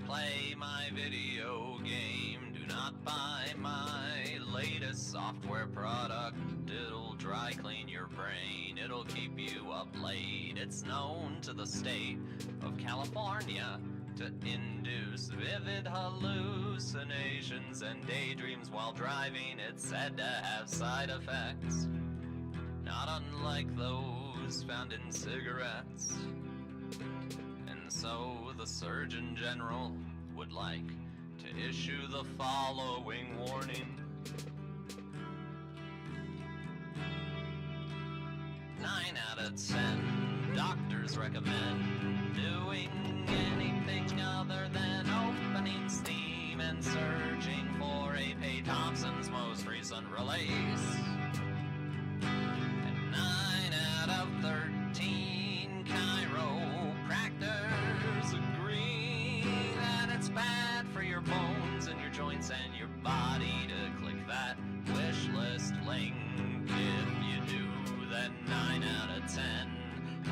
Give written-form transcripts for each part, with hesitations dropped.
play my video game. Do not buy my latest software product. It'll dry clean your brain. It'll keep you up late. It's known to the state of California to induce vivid hallucinations and daydreams while driving. It's said to have side effects not unlike those found in cigarettes. And so the Surgeon General would like to issue the following warning. 9 out of 10 doctors recommend doing anything other than opening Steam and searching for A.P. Thompson's most recent release. And 9 out of 13 chiropractors agree that it's bad for your bones and your joints and your body to click that wish list link. If you do, then 9 out of 10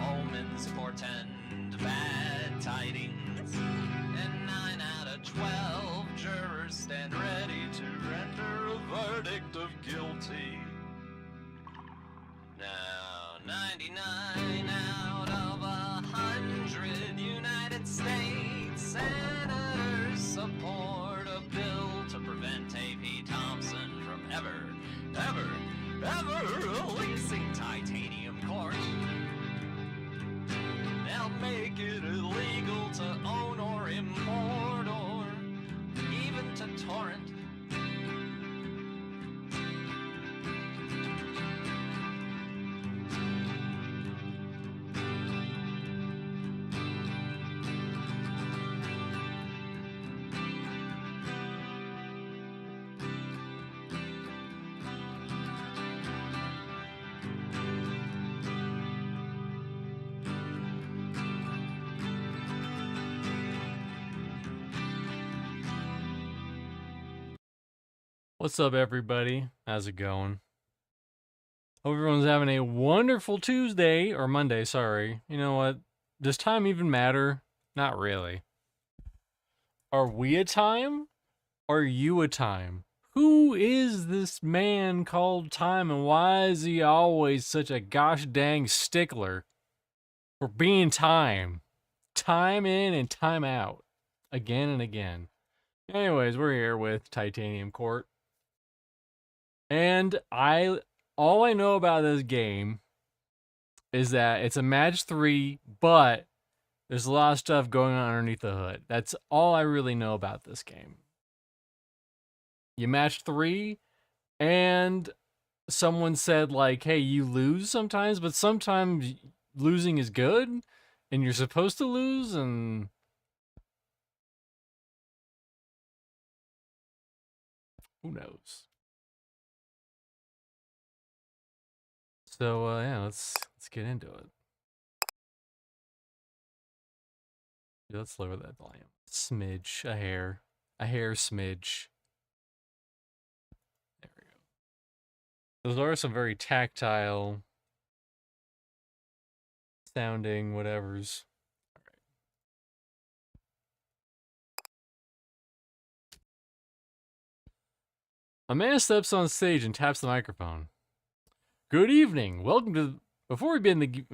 omens portend bad tidings, and 9 out of 12 jurors stand ready to render a verdict of guilty. Now, 99 out of 100 United States senators support a bill to prevent A.P. Thompson from ever releasing titanium court. They'll make it illegal to own or import or even to torrent. What's up, everybody? How's it going? Hope everyone's having a wonderful Tuesday, or Monday, sorry. You know what? Does time even matter? Not really. Are we a time? Are you a time? Who is this man called Time, and why is he always such a gosh dang stickler for being time? Time in and time out. Again and again. Anyways, we're here with Titanium Court. And all I know about this game is that it's a match 3, but there's a lot of stuff going on underneath the hood. That's all I really know about this game. You match 3, and someone said, like, hey, you lose sometimes, but sometimes losing is good, and you're supposed to lose, and who knows? So, yeah, let's get into it. Let's lower that volume. Smidge, a hair smidge. There we go. Those are some very tactile sounding whatevers. All right. A man steps on stage and taps the microphone. Good evening. Welcome to. Before we begin the.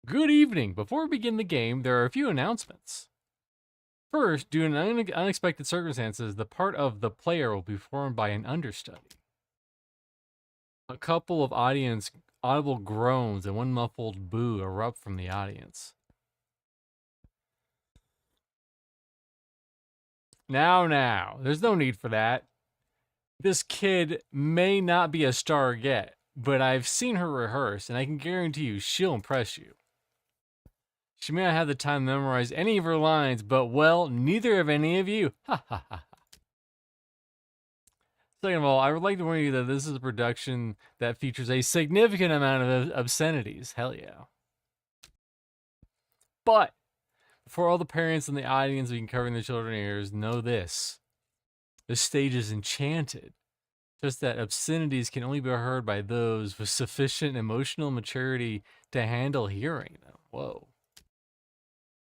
Good evening. Before we begin the game, there are a few announcements. First, due to unexpected circumstances, the part of the player will be performed by an understudy. A couple of audible groans and one muffled boo erupt from the audience. Now, there's no need for that. This kid may not be a star yet, but I've seen her rehearse, and I can guarantee you she'll impress you. She may not have the time to memorize any of her lines, but, well, neither have any of you. Ha ha ha. Second of all, I would like to warn you that this is a production that features a significant amount of obscenities. Hell yeah. But, for all the parents in the audience we can cover in the children's ears, know this. The stage is enchanted. Just that obscenities can only be heard by those with sufficient emotional maturity to handle hearing them. Whoa.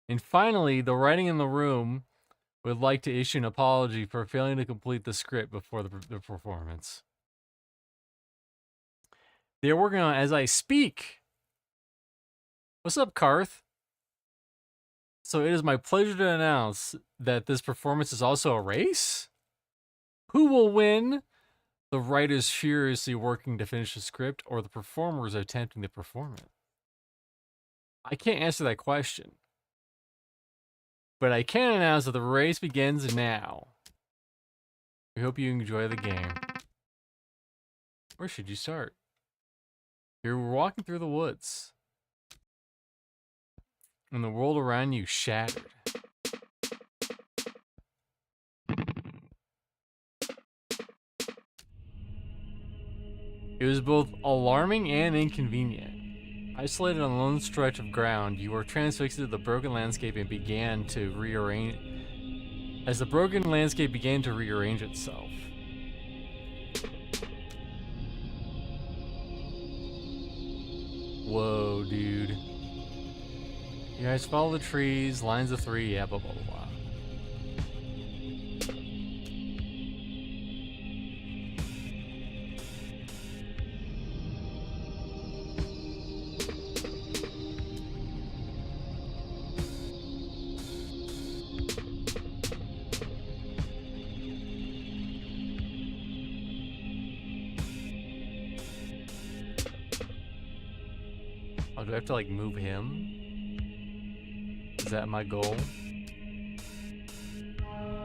And finally, the writing in the room would like to issue an apology for failing to complete the script before the performance. They're working on it as I speak. What's up, Karth? So it is my pleasure to announce that this performance is also a race? Who will win? The writers furiously working to finish the script, or the performers attempting to perform it? I can't answer that question. But I can announce that the race begins now. We hope you enjoy the game. Where should you start? You're walking through the woods, and the world around you shattered. It was both alarming and inconvenient. Isolated on a lone stretch of ground, you were transfixed to the broken landscape and began to rearrange. As the broken landscape began to rearrange itself. Whoa, dude. You guys follow the trees, lines of three, yeah, blah, blah, blah, blah. Oh, do I have to, like, move him? Is that my goal?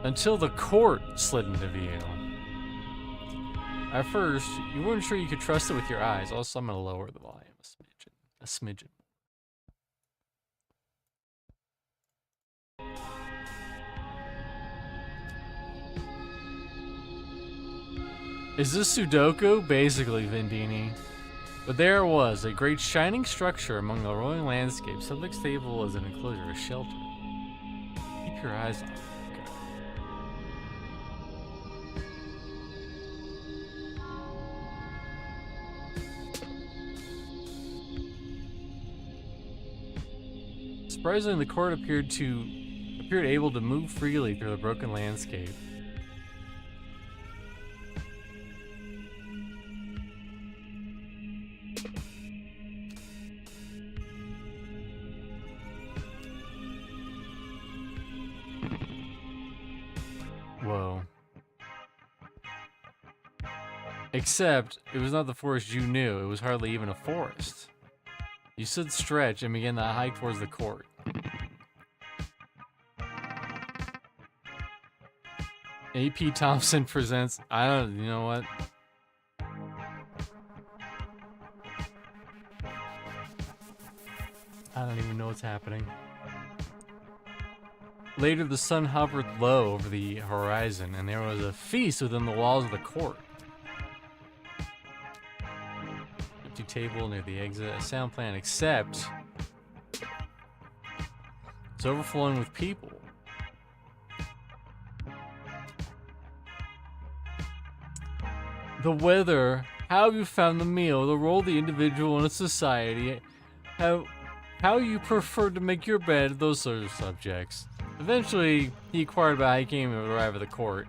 Until the court slid into view. At first, you weren't sure you could trust it with your eyes. Also, I'm going to lower the volume a smidgen. Is this Sudoku? Basically, Vendini. But there it was, a great shining structure among the rolling landscape, something stable as an enclosure, a shelter. Keep your eyes on it. Okay. Surprisingly, the court appeared able to move freely through the broken landscape. Whoa. Except, it was not the forest you knew. It was hardly even a forest. You stood stretched and began to hike towards the court. A.P. Thompson presents... you know what? I don't even know what's happening. Later, the sun hovered low over the horizon, and there was a feast within the walls of the court. Empty table near the exit, a sound plan, except it's overflowing with people. The weather, how have you found the meal, the role of the individual in a society, how you prefer to make your bed, those sort of subjects. Eventually, he inquired about how he came to arrive at the court.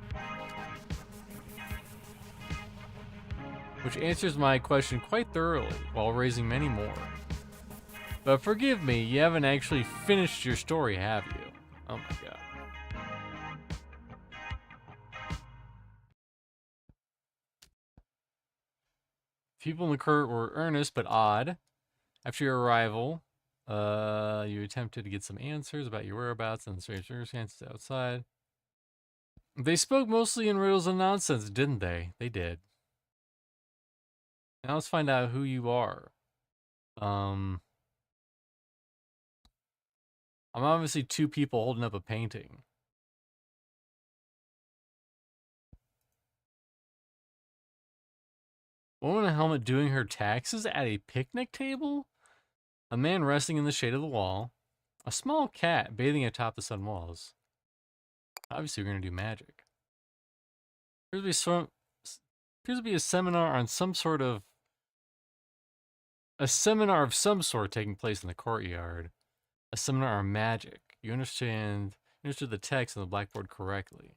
Which answers my question quite thoroughly, while raising many more. But forgive me, you haven't actually finished your story, have you? Oh my god. People in the court were earnest but odd. After your arrival, you attempted to get some answers about your whereabouts and the strange circumstances outside. They spoke mostly in riddles and nonsense, didn't they? They did. Now let's find out who you are. I'm obviously two people holding up a painting. Woman in a helmet doing her taxes at a picnic table? A man resting in the shade of the wall. A small cat bathing atop the sun walls. Obviously, we're going to do magic. Appears to be a seminar on some sort of... A seminar of some sort taking place in the courtyard. A seminar on magic. You understand understood the text on the blackboard correctly.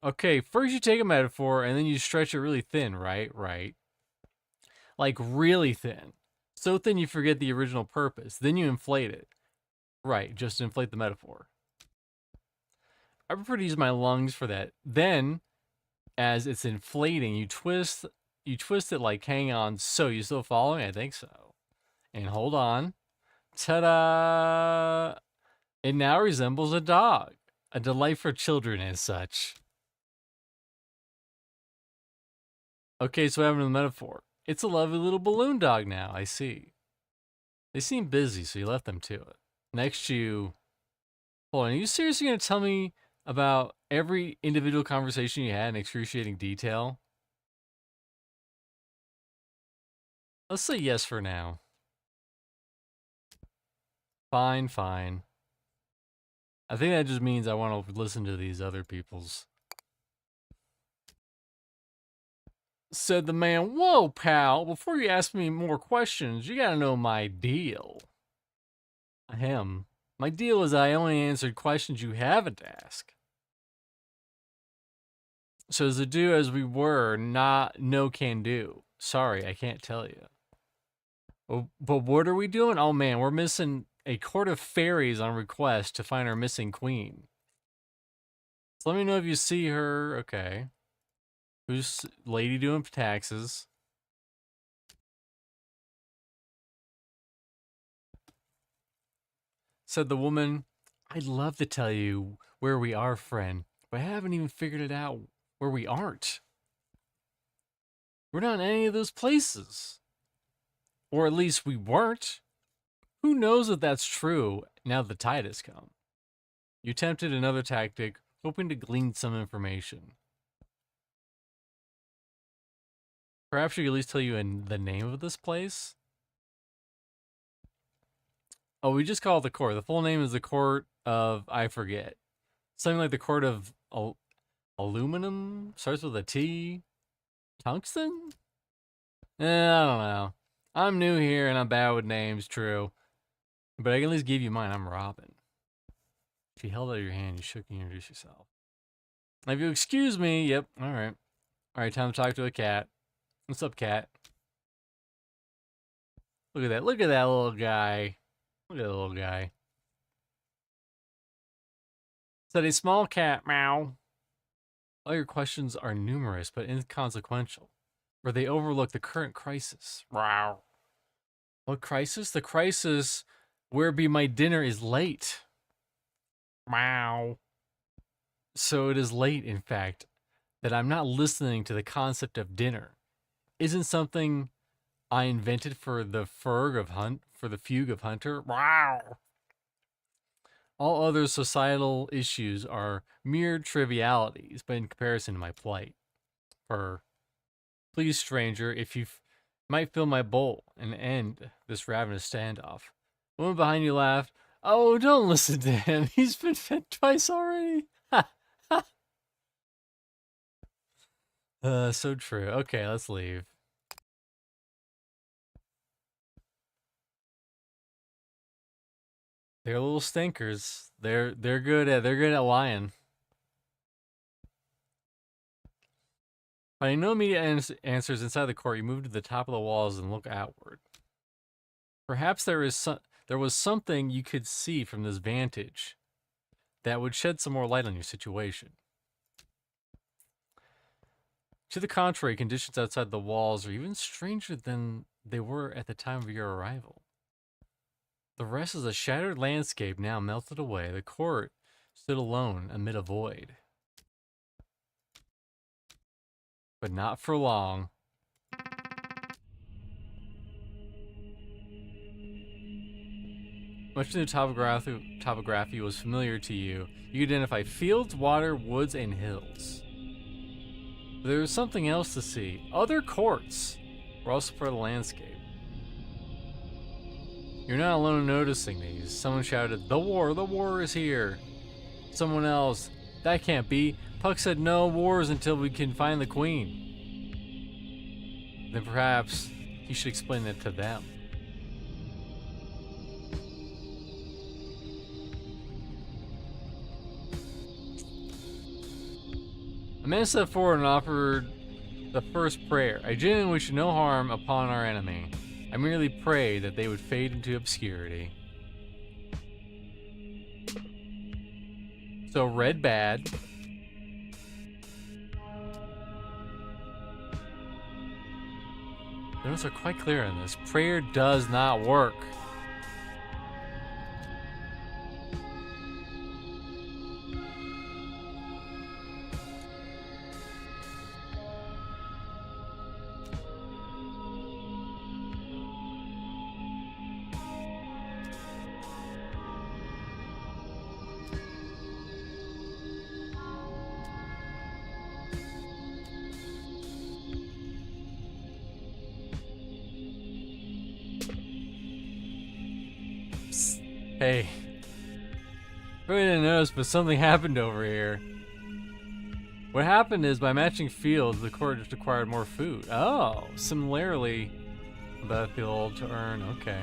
Okay, first you take a metaphor and then you stretch it really thin, right? Right. Like really thin. So thin you forget the original purpose. Then you inflate it. Right, just inflate the metaphor. I prefer to use my lungs for that. Then, as it's inflating, you twist it like hang on. So you still following? I think so. And hold on. Ta-da! It now resembles a dog. A delight for children as such. Okay, so what happened to the metaphor? It's a lovely little balloon dog now, I see. They seem busy, so you left them to it. Next you... Hold on, are you seriously going to tell me about every individual conversation you had in excruciating detail? Let's say yes for now. Fine, fine. I think that just means I want to listen to these other people's. Said the man, whoa, pal, before you ask me more questions, you gotta know my deal. Ahem. My deal is I only answered questions you haven't asked. So as to do as we were, no can do. Sorry, I can't tell you. But what are we doing? Oh man, we're missing a court of fairies on request to find our missing queen. So let me know if you see her. Okay. Who's lady doing taxes? Said the woman, I'd love to tell you where we are, friend, but I haven't even figured it out where we aren't. We're not in any of those places. Or at least we weren't. Who knows if that's true now the tide has come? You attempted another tactic, hoping to glean some information. Perhaps she could at least tell you the name of this place? Oh, we just call it the court. The full name is the court of, I forget. Something like the court of aluminum? Starts with a T? Tungsten? I don't know. I'm new here and I'm bad with names, true. But I can at least give you mine. I'm Robin. She held out your hand. You shook and you introduced yourself. If you excuse me, yep, alright. Alright, time to talk to a cat. What's up, cat? Look at that little guy. Look at that little guy. Said a small cat, meow. All your questions are numerous but inconsequential, for they overlook the current crisis. Wow. What crisis? The crisis where be my dinner is late. Wow. So it is late, in fact, that I'm not listening to the concept of dinner. Isn't something I invented for the fugue of Hunter? Wow. All other societal issues are mere trivialities, but in comparison to my plight. Please, stranger, if you might fill my bowl and end this ravenous standoff. The woman behind you laughed. Oh, don't listen to him. He's been fed twice already. So true. Okay, let's leave. They're little stinkers. They're good at lying. Finding no immediate answers inside the court, you move to the top of the walls and look outward. Perhaps there was something you could see from this vantage that would shed some more light on your situation. To the contrary, conditions outside the walls are even stranger than they were at the time of your arrival. The rest is a shattered landscape now melted away. The court stood alone amid a void. But not for long. Much of the topography was familiar to you. You could identify fields, water, woods, and hills. But there was something else to see. Other courts were also part of the landscape. You're not alone in noticing these. Someone shouted, the war is here. Someone else, that can't be. Puck said no wars until we can find the queen. Then perhaps you should explain that to them. Men stepped forward and offered the first prayer. I genuinely wish no harm upon our enemy. I merely pray that they would fade into obscurity. So red bad. The notes are quite clear on this. Prayer does not work. Hey, really didn't notice, but something happened over here. What happened is by matching fields, the court just acquired more food. Oh, similarly, battlefield to earn. Okay.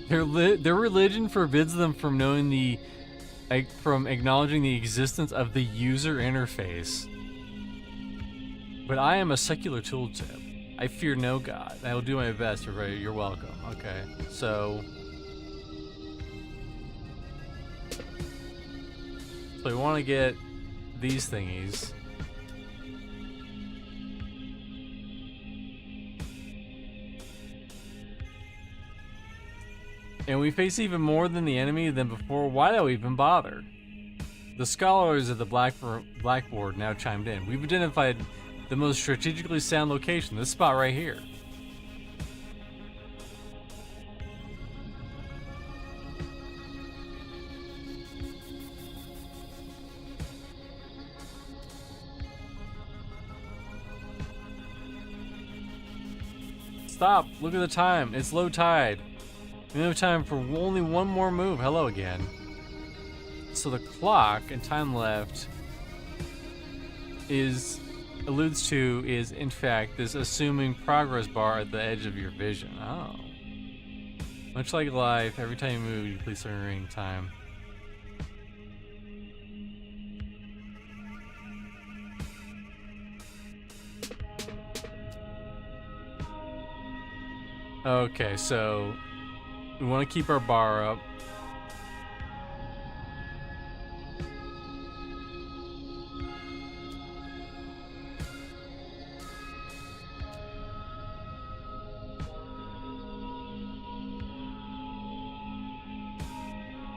Their religion forbids them from knowing from acknowledging the existence of the user interface. But I am a secular tooltip. I fear no god. I will do my best. You're welcome. Okay, so we want to get these thingies. And we face even more than the enemy than before. Why do we even bother? The scholars at the blackboard now chimed in. We've identified the most strategically sound location, this spot right here. Stop, look at the time, it's low tide. We have time for only one more move. Hello again. So the clock and time left alludes to in fact this assuming progress bar at the edge of your vision. Oh. Much like life, every time you move, you please start remaining time. Okay, so we want to keep our bar up.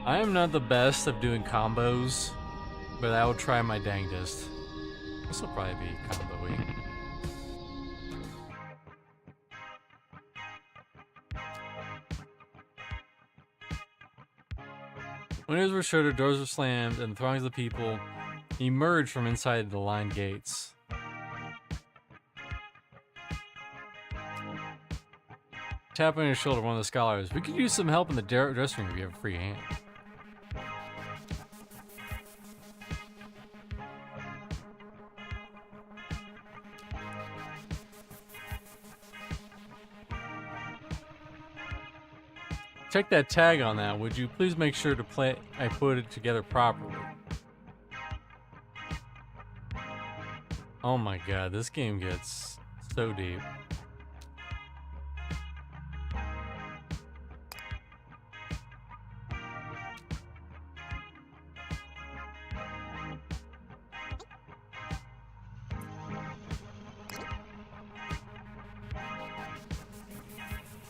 I am not the best of doing combos, but I will try my dangest. This will probably be combo-y. Windows were shuttered, doors were slammed, and throngs of people emerged from inside the lined gates. Tap on your shoulder, one of the scholars. We could use some help in the dressing room if you have a free hand. Check that tag on that. Would you please make sure to I put it together properly? Oh my god, this game gets so deep.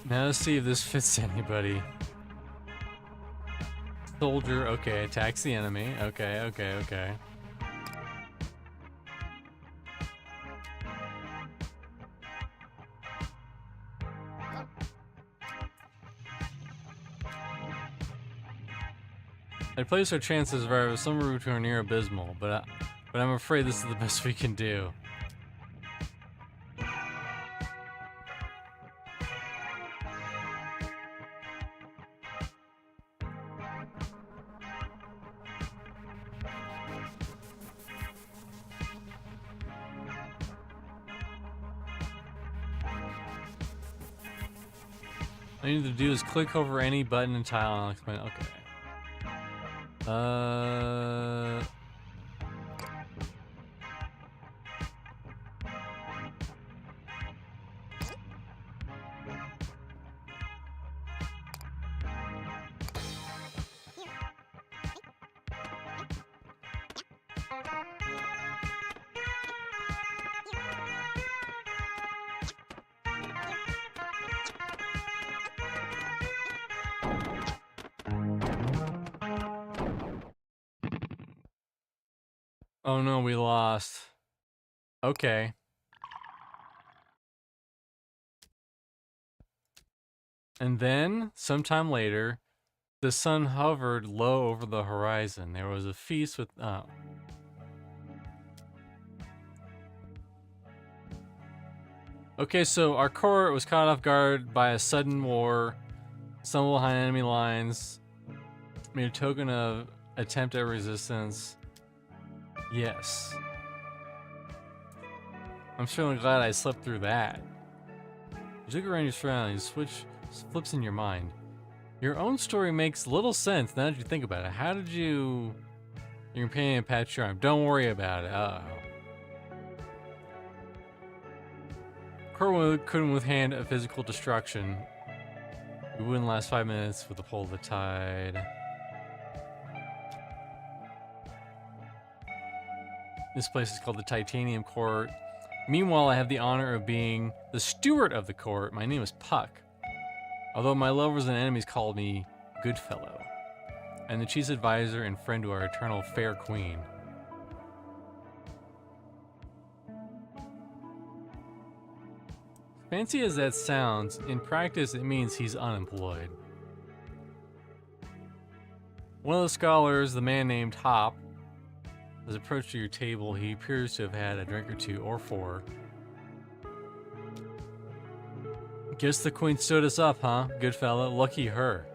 Now let's see if this fits anybody. Soldier, okay, attacks the enemy. Okay. I'd place our chances of some route to are near abysmal, but I'm afraid this is the best we can do. All you need to do is click over any button and tile and I'll explain. Okay. Oh no, we lost. Okay. And then, sometime later, the sun hovered low over the horizon. There was a feast with... Oh. Okay, so our court was caught off guard by a sudden war, stumbled behind enemy lines, made a token of attempt at resistance. Yes. I'm certainly glad I slept through that. You look around your surroundings, flips in your mind. Your own story makes little sense now that you think about it. How did you... Your companion pat your arm. Don't worry about it. Uh-oh. Corwood couldn't withstand a physical destruction. We wouldn't last 5 minutes with the pull of the tide. This place is called the Titanium Court. Meanwhile, I have the honor of being the steward of the court. My name is Puck. Although my lovers and enemies called me Goodfellow. I'm the chief's advisor and friend to our eternal fair queen. Fancy as that sounds, in practice it means he's unemployed. One of the scholars, the man named Hop, has approached your table. He appears to have had a drink or two, or four. Guess the queen stood us up, huh? Good fella, lucky her.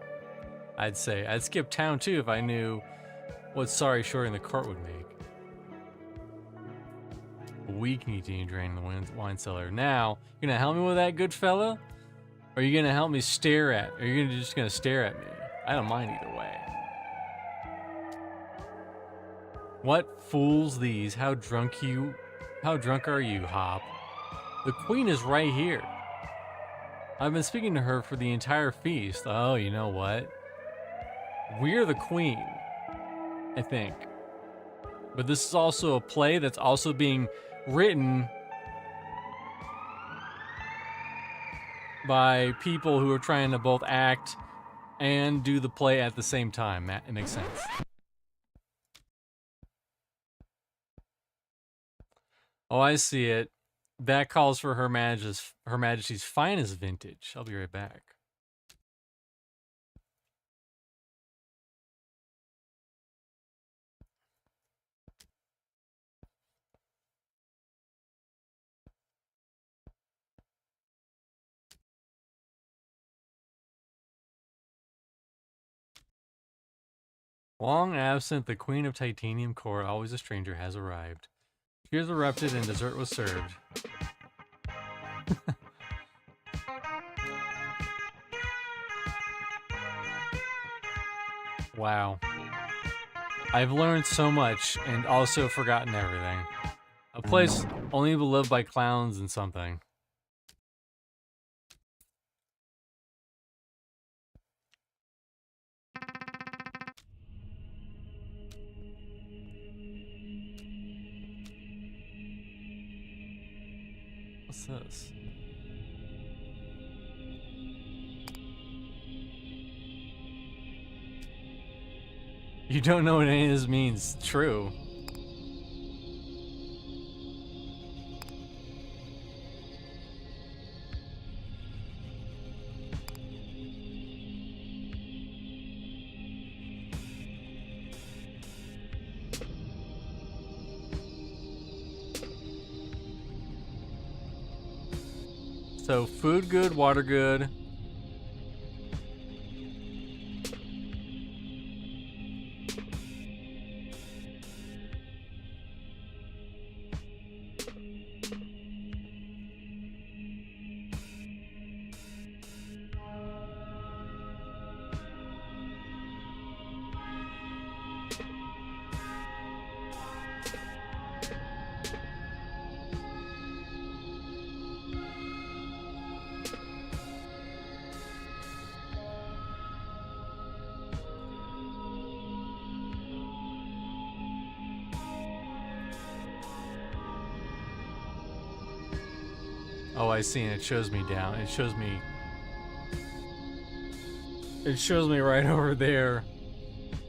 I'd say. I'd skip town too if I knew what sorry shorting the court would make. We can continue draining the wine cellar. Now, you gonna help me with that, good fella? Or are you gonna help me stare at? Or are you just gonna stare at me? I don't mind either way. What fools these? How drunk are you, Hop? The queen is right here. I've been speaking to her for the entire feast. Oh, you know what? We're the queen, I think. But this is also a play that's also being written by people who are trying to both act and do the play at the same time. It makes sense. Oh, I see it. That calls for Her Majesty's finest vintage. I'll be right back. Long absent, the Queen of Titanium Court, always a stranger, has arrived. Cheers erupted and dessert was served. Wow. I've learned so much and also forgotten everything. A place only beloved by clowns and something. What's this? You don't know what any of this means. True. So, food good, water good. Oh, I see, and it shows me down. It shows me right over there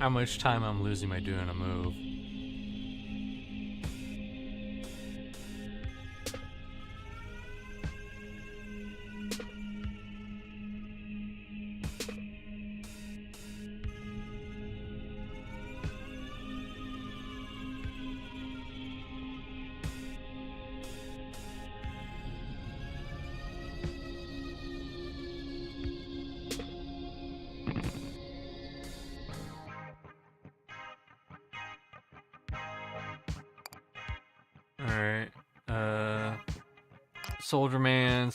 how much time I'm losing by doing a move. Alright, Soldier Man.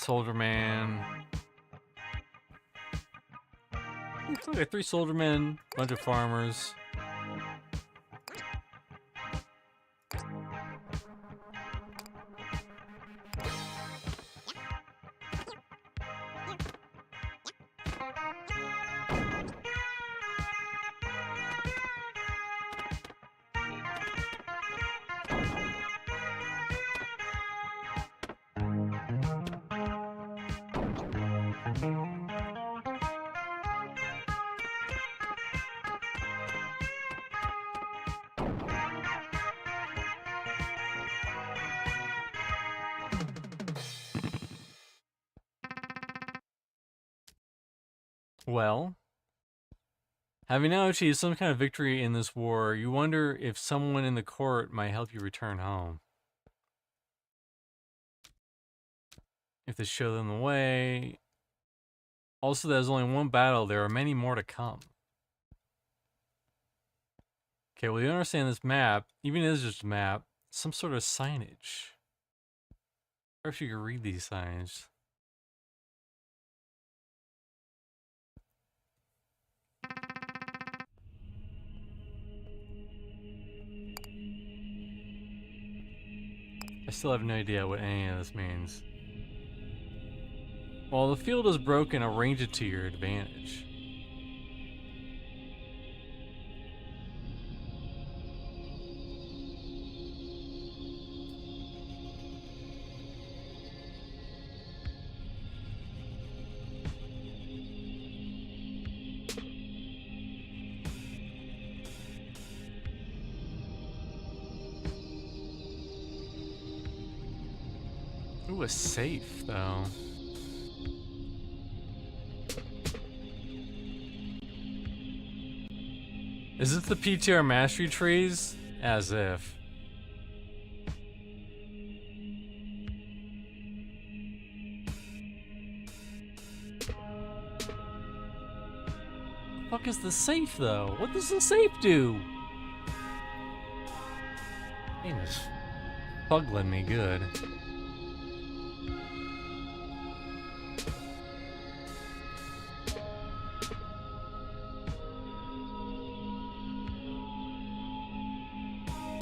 Okay, 3 Soldier Men, bunch of farmers. Well, having now achieved some kind of victory in this war, you wonder if someone in the court might help you return home. If they show them the way. Also, there's only one battle. There are many more to come. Okay, well, you understand this map, even if it's just a map, some sort of signage. Or if you could read these signs. I still have no idea what any of this means. While the field is broken, arrange it to your advantage. Ooh, a safe, though. Is this the PTR mastery trees? As if. What the fuck is the safe, though? What does the safe do? Game is fuggling me good.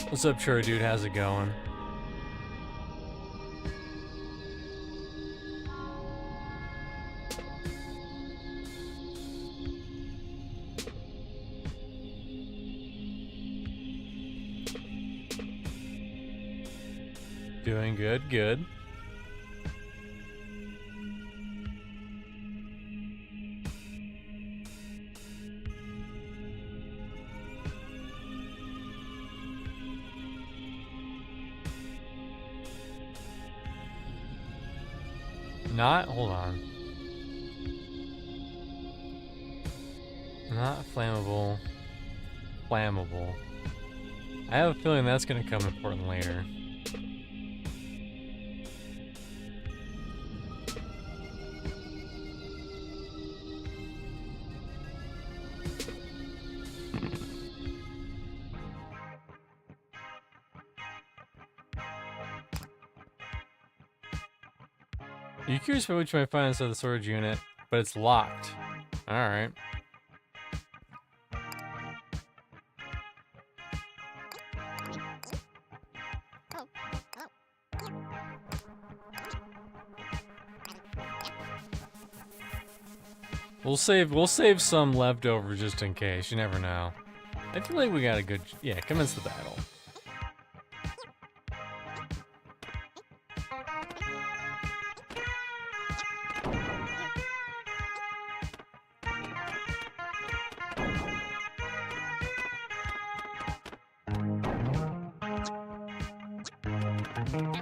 What's up, Chur Dude? How's it going? Doing good, good. Hold on. Not flammable. Flammable. I have a feeling that's gonna come important later. You're curious about which might find inside the storage unit, but it's locked. Alright. We'll save some leftover just in case. You never know. I feel like we got a good... Yeah, commence the battle. New.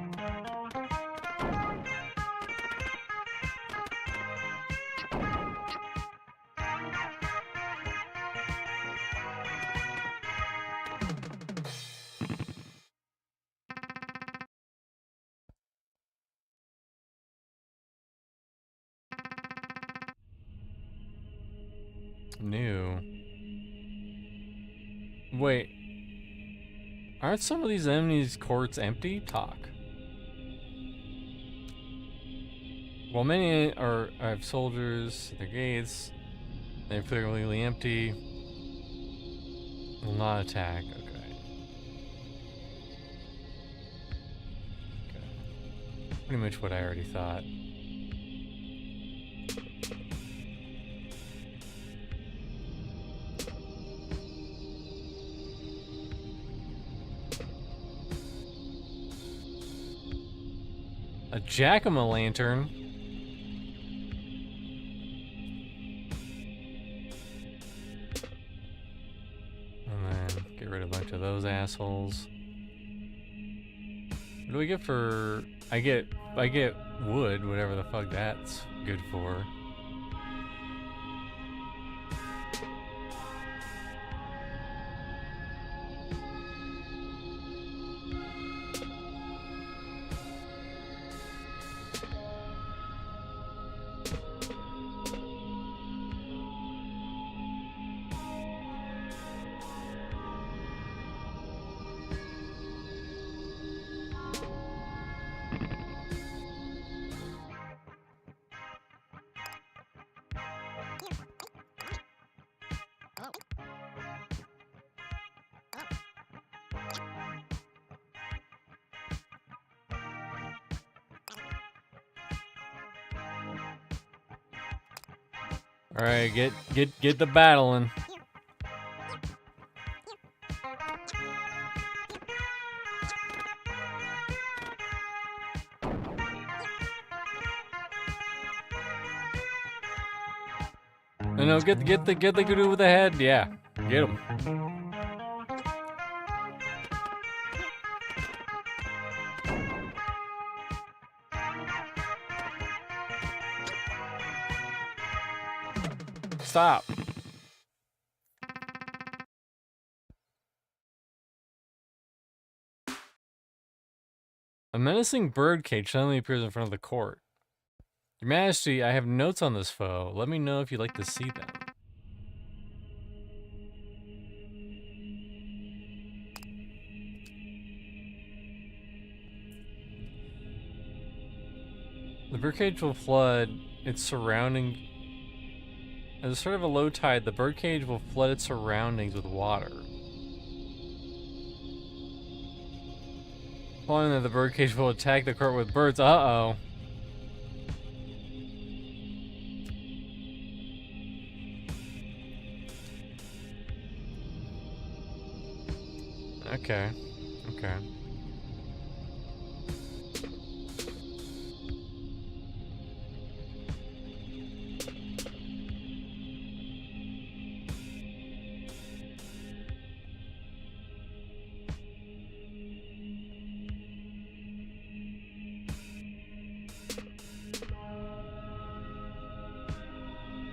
Wait. Aren't some of these enemies' courts empty? Talk. While many have soldiers at their gates, they're clearly empty. Will not attack. Okay. Pretty much what I already thought. A jack-o'-lantern. And then get rid of a bunch of those assholes. What do we get for... I get wood, whatever the fuck that's good for. All right, get the battling. No, get the dude with the head. Yeah, get him. Stop. A menacing birdcage suddenly appears in front of the court. Your Majesty, I have notes on this foe. Let me know if you'd like to see them. The birdcage will flood its surrounding... As a sort of a low tide, the birdcage will flood its surroundings with water. Following that, the birdcage will attack the court with birds. Uh-oh. Okay. Okay.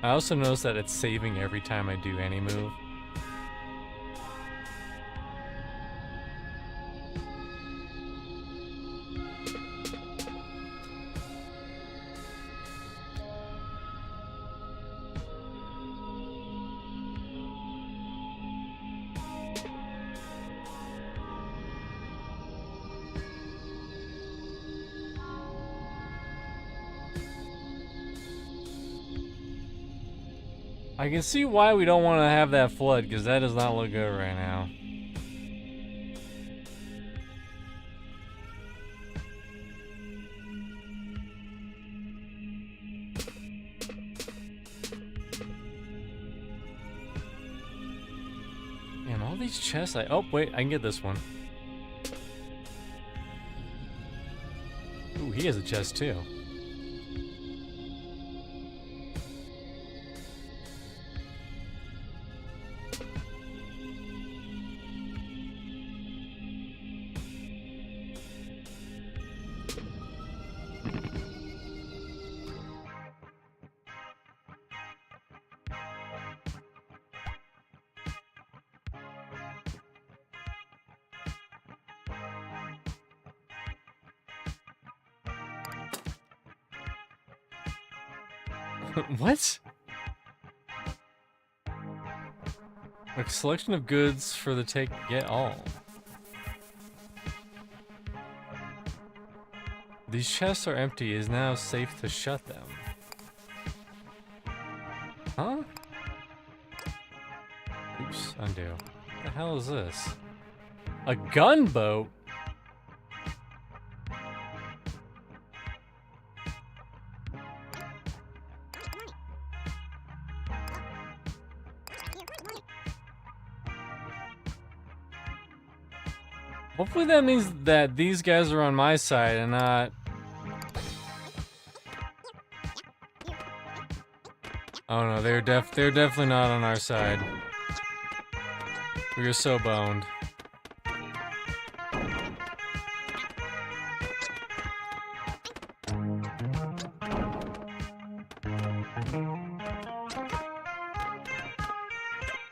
I also notice that it's saving every time I do any move. I can see why we don't want to have that flood, because that does not look good right now. Damn, all these chests oh, wait, I can get this one. Ooh, he has a chest too. What? A selection of goods for the take, get all. These chests are empty. It is now safe to shut them. Huh? Oops, undo. What the hell is this? A gunboat? Hopefully that means that these guys are on my side and not... Oh no, they're definitely not on our side. We are so boned.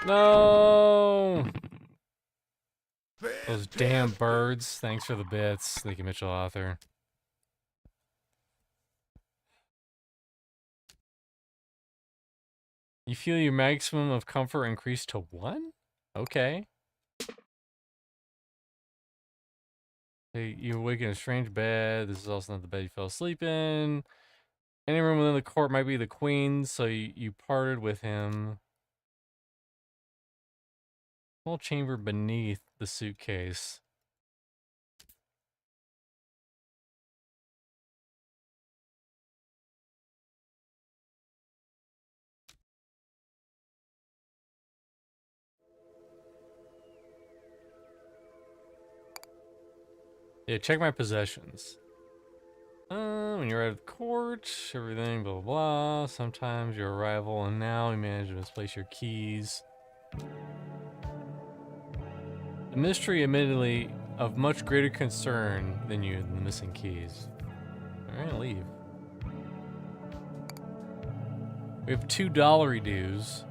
No! Those damn birds. Thanks for the bits, Leaky Mitchell author. You feel your maximum of comfort increased to 1? Okay. Hey, you awake in a strange bed. This is also not the bed you fell asleep in. Any room within the court might be the queen's, so you parted with him. Small chamber beneath the suitcase. Yeah, check my possessions. When you're out of court, everything, blah, blah, blah. Sometimes your arrival, and now we managed to misplace your keys. The mystery, admittedly, of much greater concern than you than the missing keys. Alright, leave. We have $2 dues.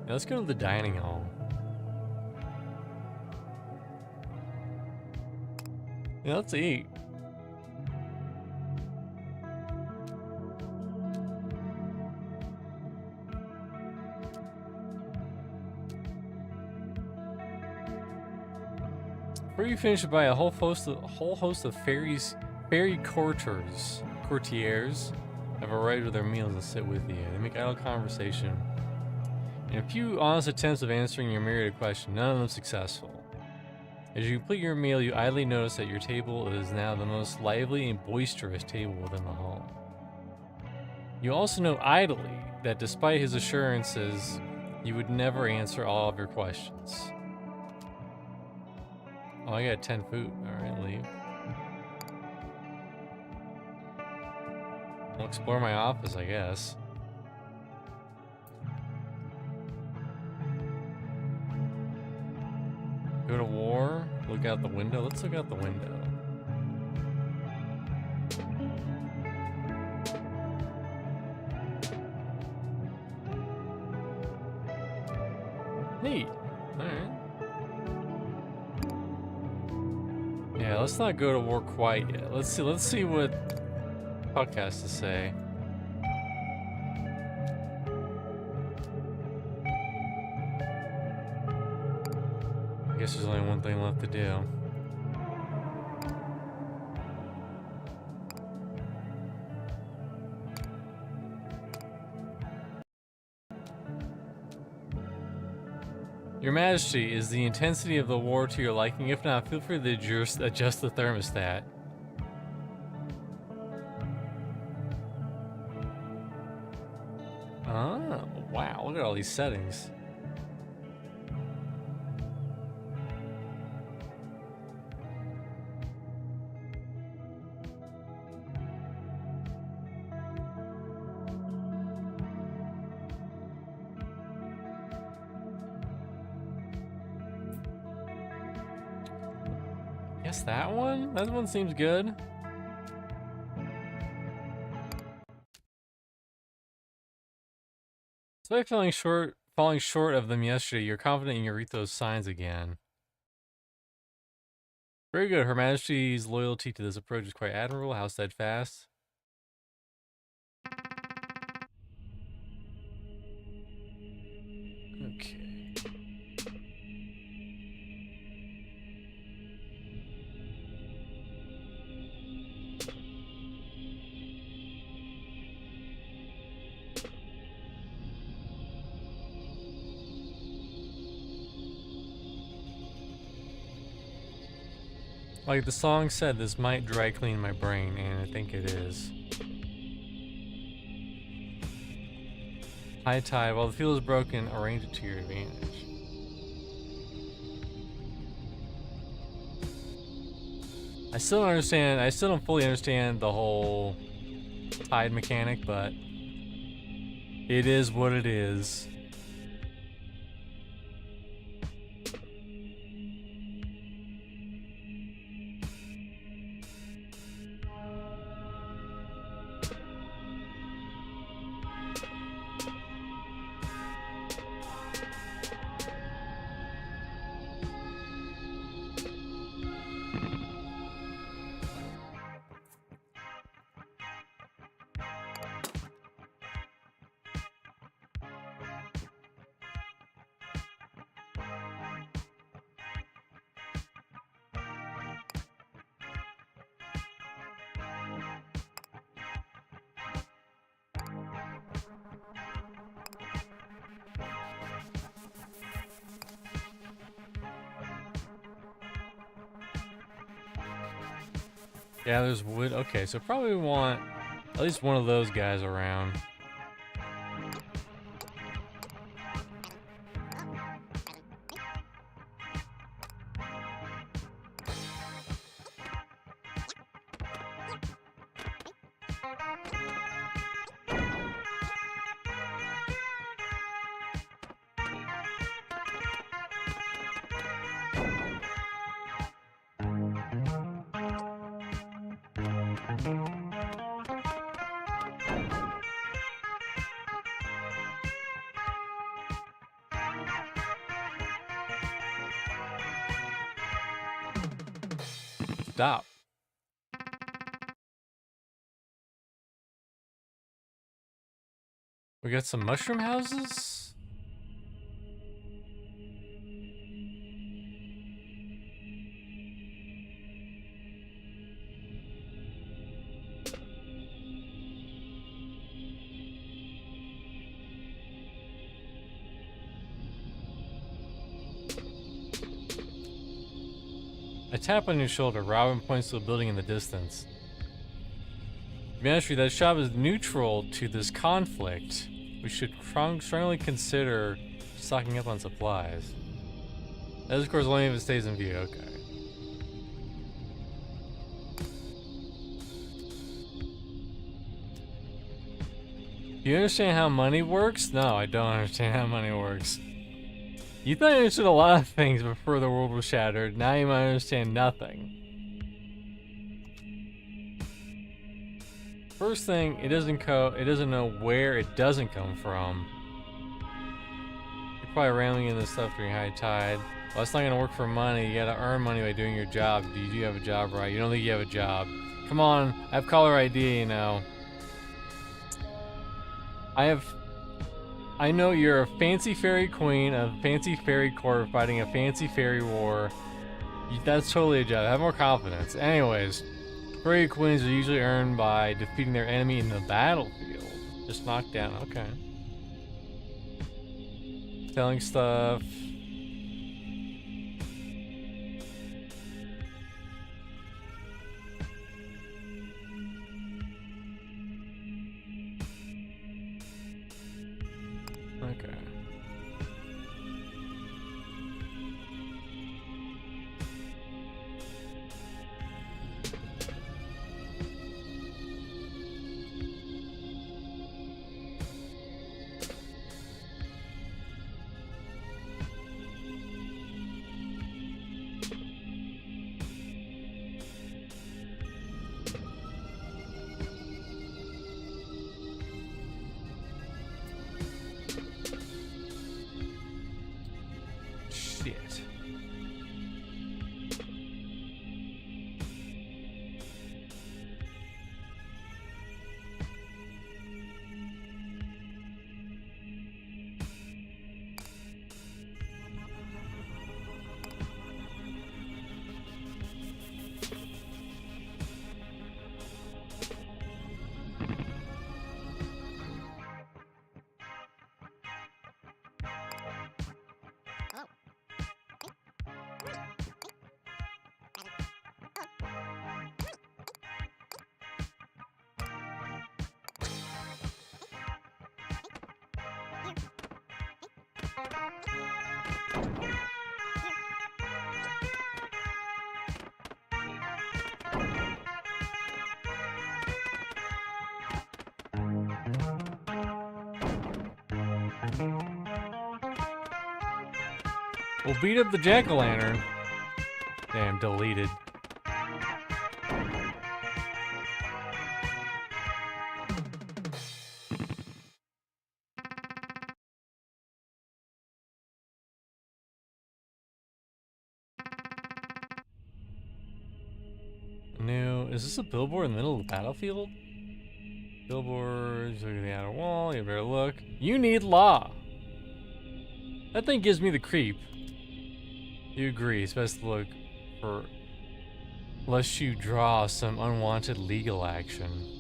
Now let's go to the dining hall. Yeah, let's eat. Before you finish, buy a whole host of fairy courtiers have arrived with their meals and sit with you. They make idle conversation. In a few honest attempts of answering your myriad question, none of them successful. As you complete your meal, you idly notice that your table is now the most lively and boisterous table within the hall. You also know idly that despite his assurances, he would never answer all of your questions. Oh, I got 10 food. Alright, leave. I'll explore my office, I guess. Go to war, look out the window. Let's look out the window. Neat. Alright. Yeah, let's not go to war quite yet. Let's see what Puck has to say. I guess there's only one thing left to do. Your Majesty, is the intensity of the war to your liking? If not, feel free to adjust the thermostat. Oh, wow, look at all these settings. Guess that one? That one seems good. Despite falling short falling short of them yesterday, you're confident in your read those signs again. Very good. Her Majesty's loyalty to this approach is quite admirable. How steadfast. Okay. Like the song said, this might dry clean my brain, and I think it is. High tide. While the field is broken, arrange it to your advantage. I still don't understand. I still don't fully understand the whole tide mechanic, but it is what it is. Yeah, there's wood. Okay, so probably want at least one of those guys around. Stop. We got some mushroom houses? I tap on your shoulder. Robin points to a building in the distance. Ministry, that shop is neutral to this conflict. We should strongly consider stocking up on supplies. That is, of course, only if it stays in view. Okay. Do you understand how money works? No, I don't understand how money works. You thought you understood a lot of things before the world was shattered. Now you might understand nothing. First thing, it doesn't know where it doesn't come from. You're probably railing in this stuff during high tide. Well, that's not gonna work for money. You gotta earn money by doing your job. Do you have a job, right? You don't think you have a job. Come on, I have caller ID, you know. I know you're a fancy fairy queen of fancy fairy court fighting a fancy fairy war. That's totally a job. Have more confidence. Anyways, fairy queens are usually earned by defeating their enemy in the battlefield. Just knocked down. Okay. Selling stuff. Okay. Shit. We'll beat up the jack-o'-lantern. Damn, deleted. New. Is this a billboard in the middle of the battlefield? Billboards, look at the outer wall, you better look. You need law. That thing gives me the creep. You agree, it's best to look for lest you draw some unwanted legal action.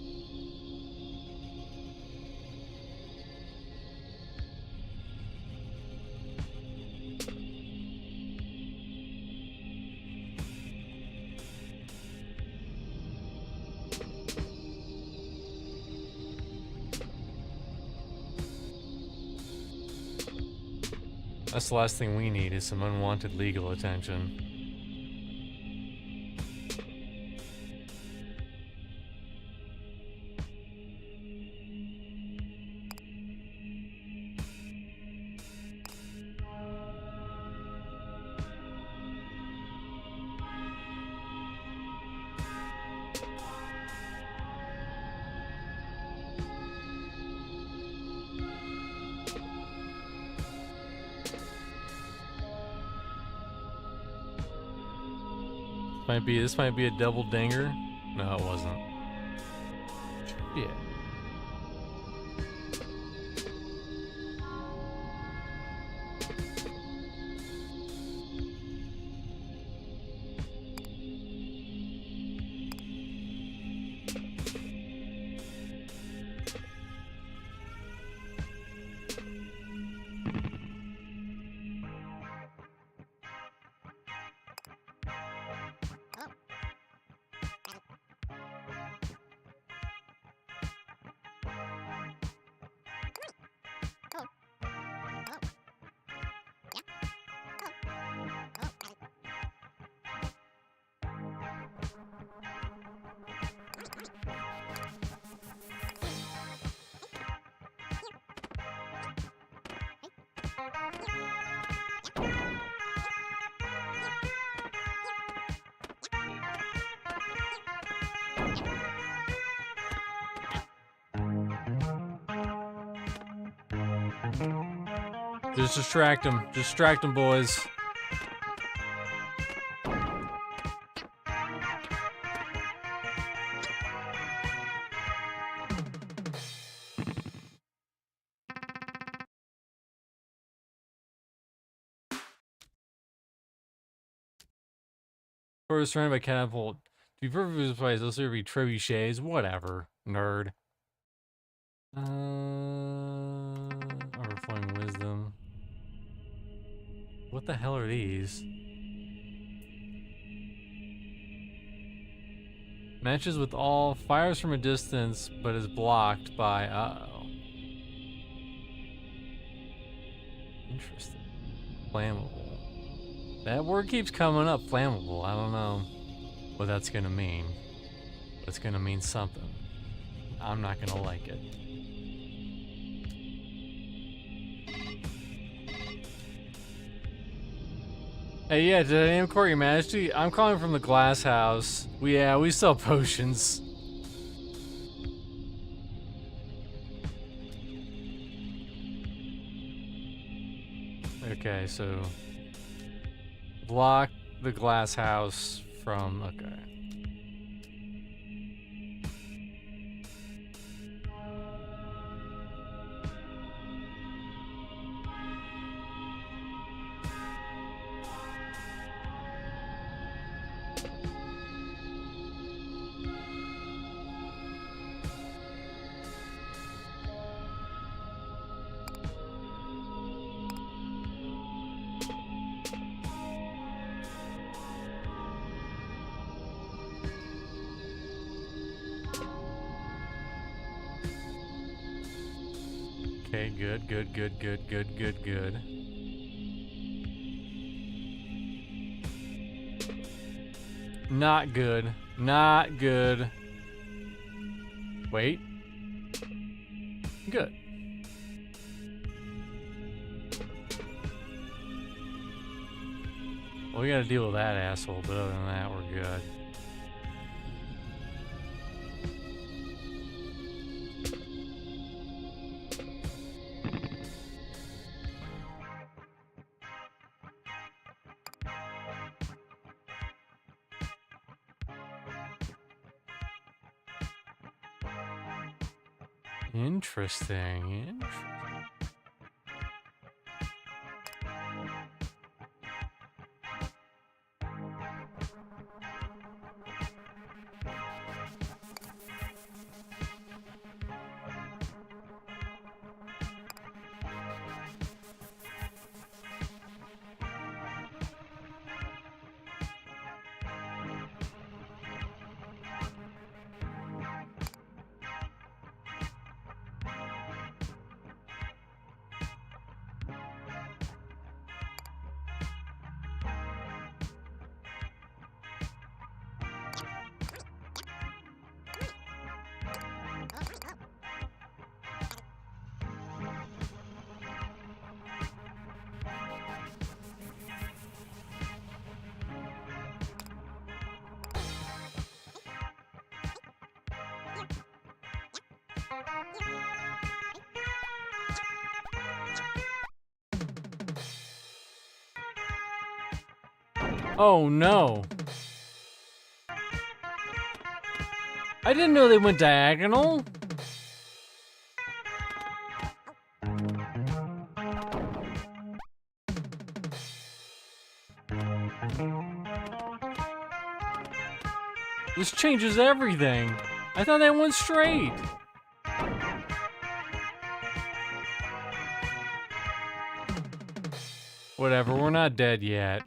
That's the last thing we need is some unwanted legal attention. This might be a double dinger. No, it wasn't. Yeah. Just distract him. Distract him, boys. Or surrounded by catapult. To be perfectly precise, those would be trebuchets. Whatever, nerd. Overflowing wisdom. What the hell are these? Matches with all, fires from a distance, but is blocked by, uh-oh. Interesting. Flammable. That word keeps coming up, flammable. I don't know what that's gonna mean. But it's gonna mean something. I'm not gonna like it. Hey, yeah, did I name court, Your Majesty? I'm calling from the glass house. We sell potions. Okay, so Block the glass house from... Okay. Okay, good, good, good, good, good, good, good. Not good. Not good. Wait. Good. Well, we gotta deal with that asshole, but other than that, we're good. Interesting. Oh no. I didn't know they went diagonal. This changes everything. I thought they went straight. Whatever, we're not dead yet.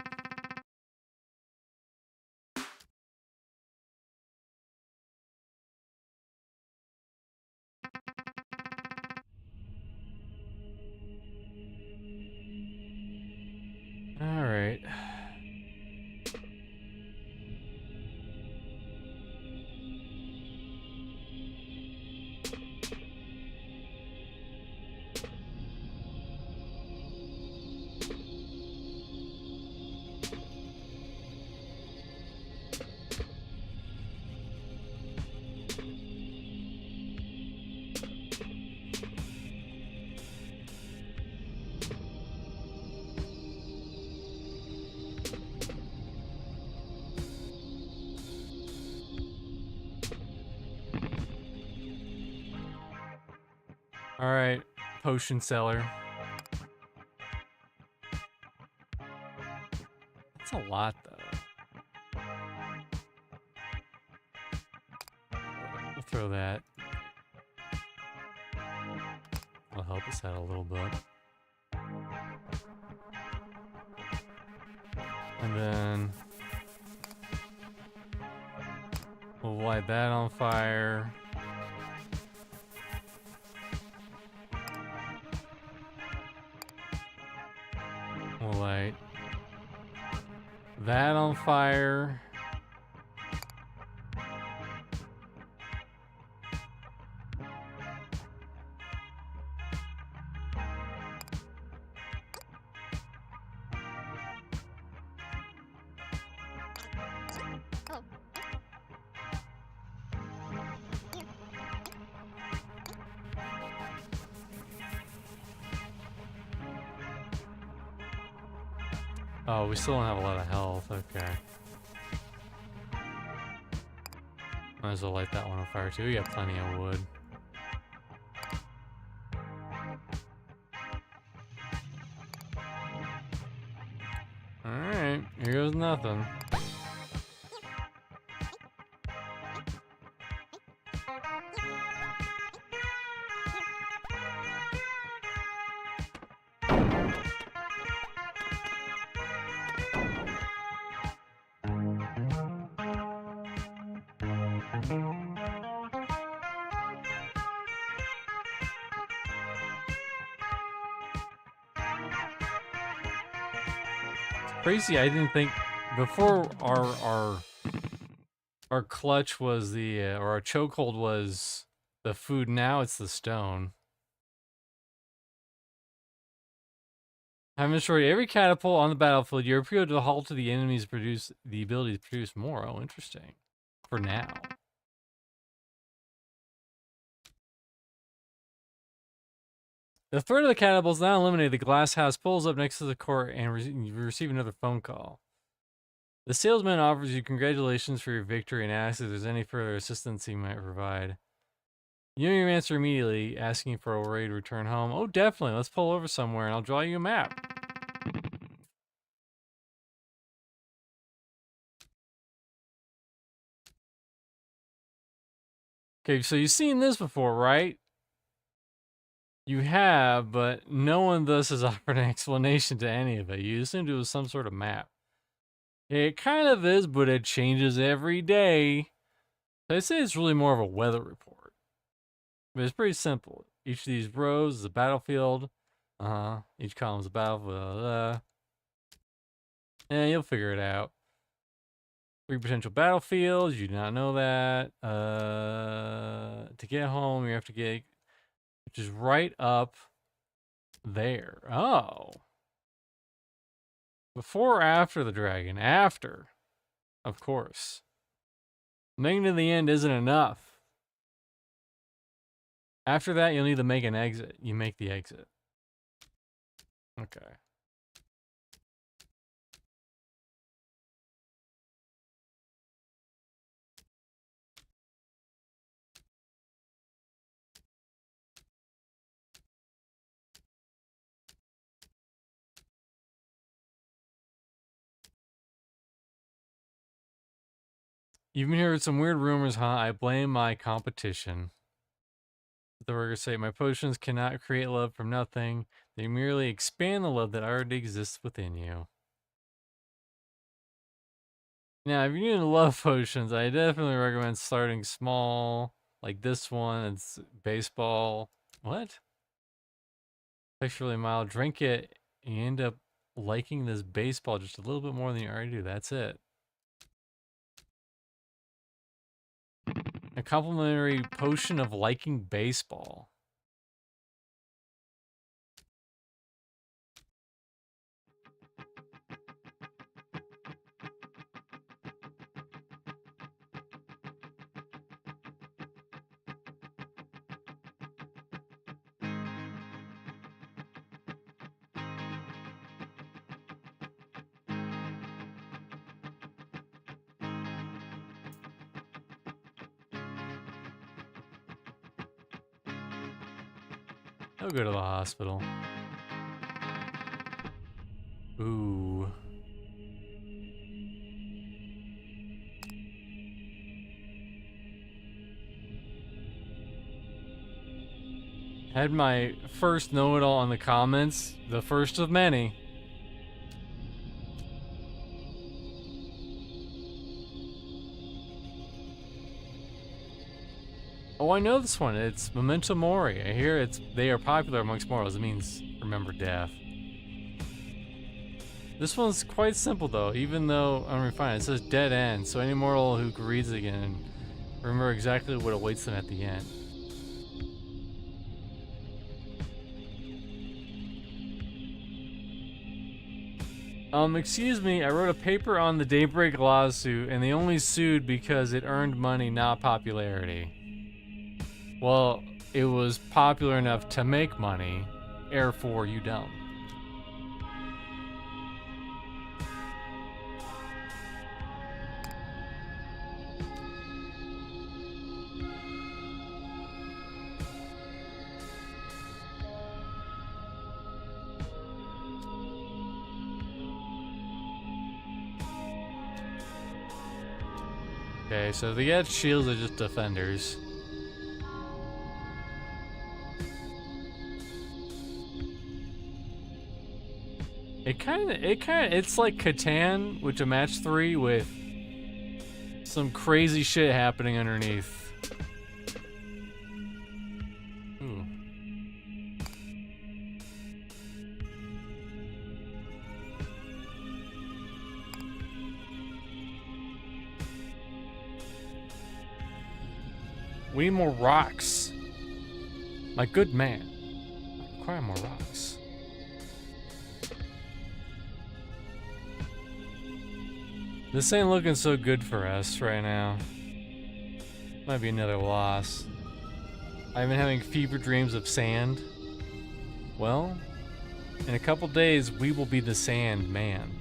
All right. All right, potion seller. That's a lot, though. We'll throw that. I'll help us out a little bit. And then we'll light that on fire. We'll light that on fire. Oh, we still don't have a lot of health. Okay. Might as well light that one on fire too. We got plenty of wood. Alright, here goes nothing. Crazy, I didn't think before our clutch was the or our chokehold was the food. Now it's the stone. Having destroyed every catapult on the battlefield, you're able to halt to the enemies produce the ability to produce more. Oh, interesting. For now. The threat of the catapult is now eliminated. The glass house pulls up next to the court and you receive another phone call. The salesman offers you congratulations for your victory and asks if there's any further assistance he might provide. You answer immediately, asking for a way to return home. Oh, definitely. Let's pull over somewhere and I'll draw you a map. Okay, so you've seen this before, right? You have, but no one thus has offered an explanation to any of it. You assumed it was some sort of map. It kind of is, but it changes every day. So I'd say it's really more of a weather report. But it's pretty simple. Each of these rows is a battlefield. Each column is a battlefield. Yeah, you'll figure it out. 3 potential battlefields. You do not know that. To get home, you have to get, which is right up there. Oh. Before or after the dragon? After. Of course. Making it to the end isn't enough. After that, you'll need to make an exit. You make the exit. Okay. You've been hearing some weird rumors, huh? I blame my competition. The workers say, my potions cannot create love from nothing. They merely expand the love that already exists within you. Now, if you're doing love potions, I definitely recommend starting small, like this one. It's baseball. What? Tastes really mild. Drink it, and you end up liking this baseball just a little bit more than you already do. That's it. A complimentary potion of liking baseball. I'll go to the hospital. Ooh. Had my first know-it-all in the comments. The first of many. Oh, I know this one. It's Memento Mori. I hear they are popular amongst mortals. It means remember death. This one's quite simple though, even though unrefined. It says dead end, so any mortal who reads it again remember exactly what awaits them at the end. Excuse me, I wrote a paper on the Daybreak lawsuit, and they only sued because it earned money, not popularity. Well, it was popular enough to make money, therefore you don't. Okay, so the get shields are just defenders. It's like Catan, which a match 3 with some crazy shit happening underneath. Ooh. We need more rocks. My good man. I require more rocks. This ain't looking so good for us right now. Might be another loss. I've been having fever dreams of sand. Well, in a couple days, we will be the sand man.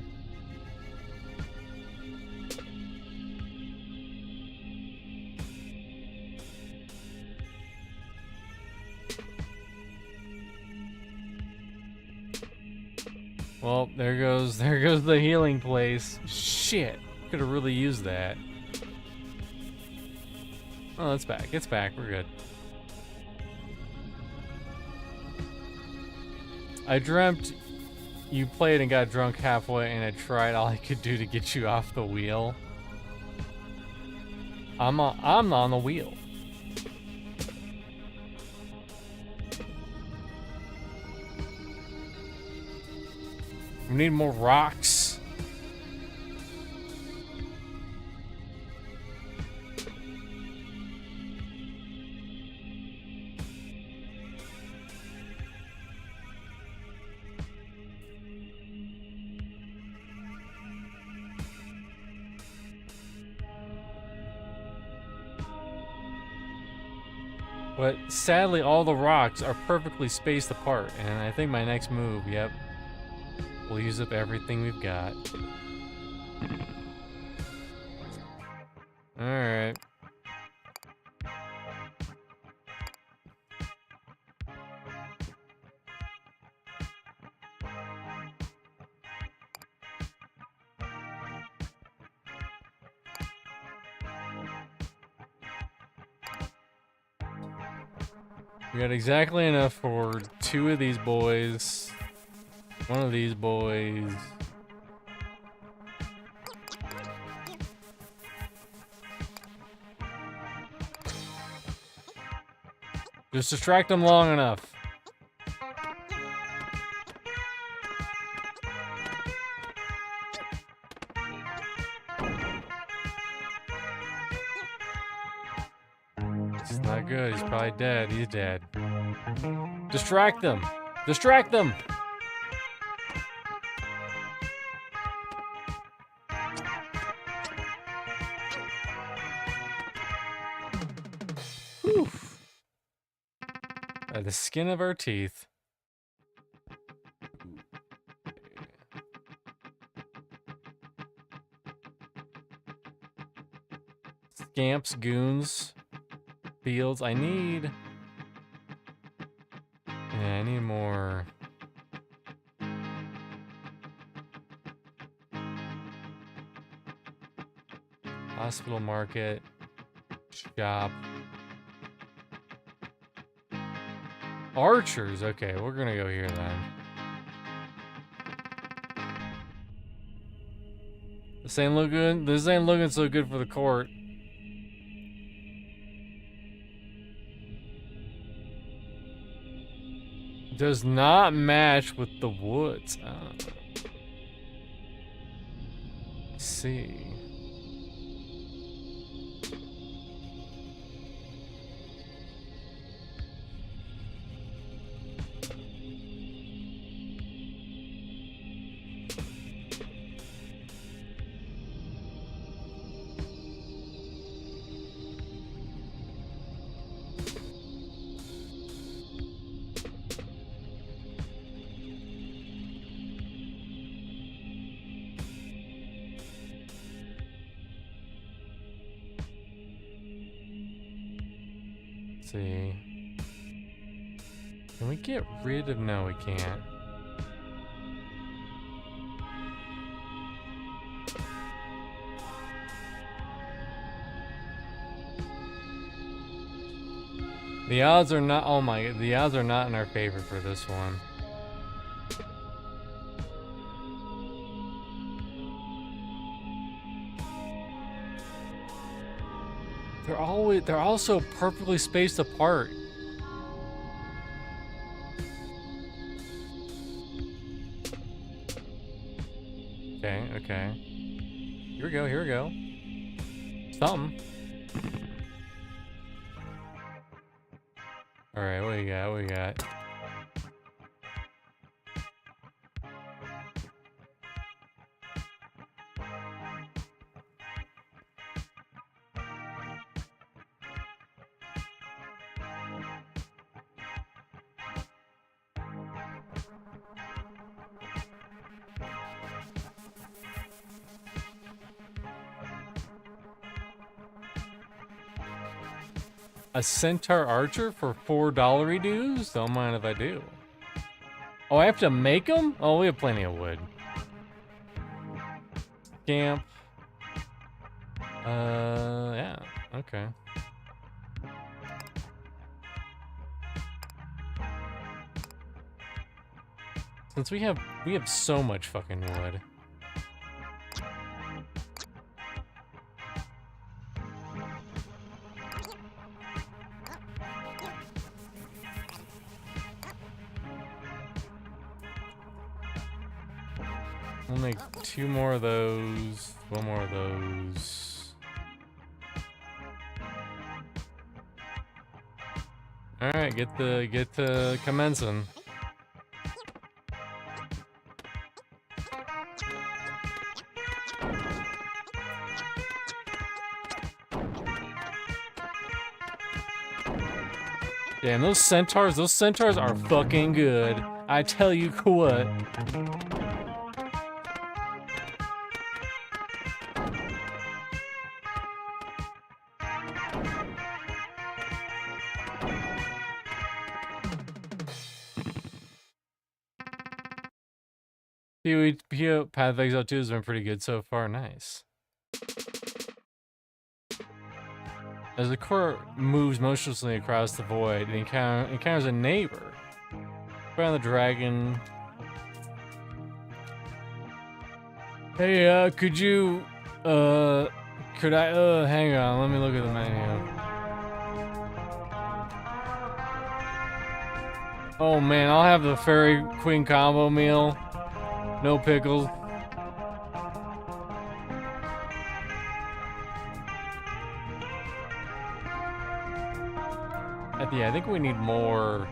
Well, there goes the healing place. Shit, could have really used that. Oh, it's back. It's back. We're good. I dreamt you played and got drunk halfway, and I tried all I could do to get you off the wheel. I'm on the wheel. We need more rocks. But sadly, all the rocks are perfectly spaced apart, and I think my next move, yep, we'll use up everything we've got. Alright. We got exactly enough for 2 of these boys, 1 of these boys. Just distract them long enough. It's not good. He's probably dead. He's dead. Distract them. Distract them. Whew. By the skin of our teeth. Scamps, goons, fields. I need more. Hospital, market, shop. Archers. Okay, we're gonna go here then. This ain't looking so good for the court. Does not match with the woods. Let's see. See. Can we get rid of... No, we can't. The odds are not, oh my, the odds are not in our favor for this one. They're all so perfectly spaced apart. Okay, okay. Here we go, here we go. Something. Alright, what do you got, what do you got? A centaur archer for $4 dues? Don't mind if I do. Oh, I have to make them? Oh, we have plenty of wood. Camp. Yeah, okay. Since we have so much fucking wood. We'll make 2 more of those, 1 more of those. All right, get to commencing. Damn, those centaurs are fucking good. I tell you what. Path of Exile 2 has been pretty good so far. Nice. As the court moves motionlessly across the void, it encounters a neighbor. Found the dragon. Hey, could you, could I, hang on, let me look at the menu. Oh man, I'll have the Fairy Queen combo meal. No pickles. Yeah, I think we need more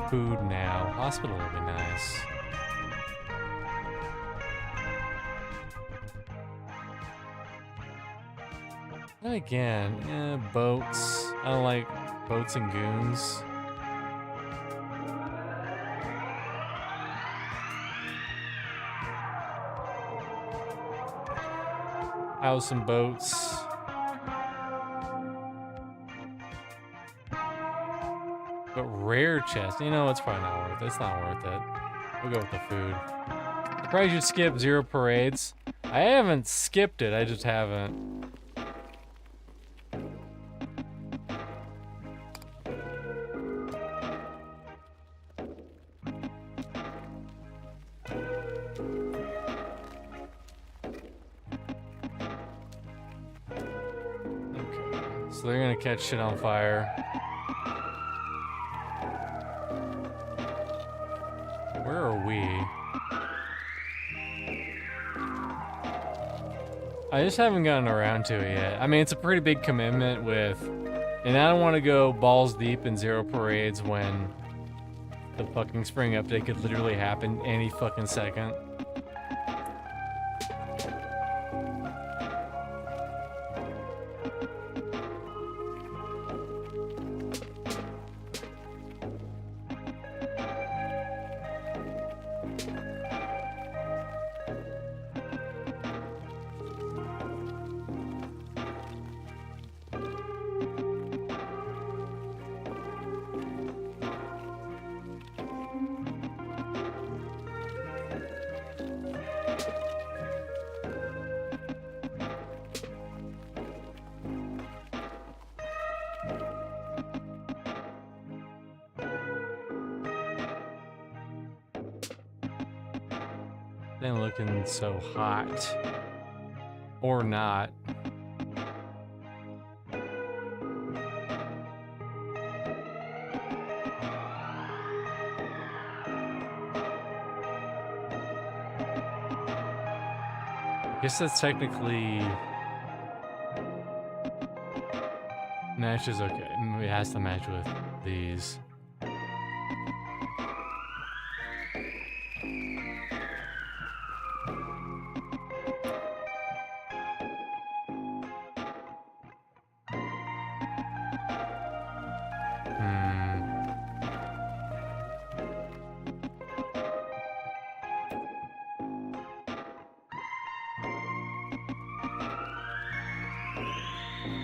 food now. Hospital would be nice. And again, boats. I don't like boats and goons. House and boats. But rare chest, you know, it's probably not worth it. It's not worth it. We'll go with the food. I probably should skip 0 parades. I haven't skipped it, I just haven't. Okay, so they're gonna catch shit on fire. Where are we? I just haven't gotten around to it yet. I mean, it's a pretty big commitment with... And I don't want to go balls deep in 0 parades when the fucking spring update could literally happen any fucking second. Ain't looking so hot. Or not. I guess that's technically... matches, okay. It has to match with these.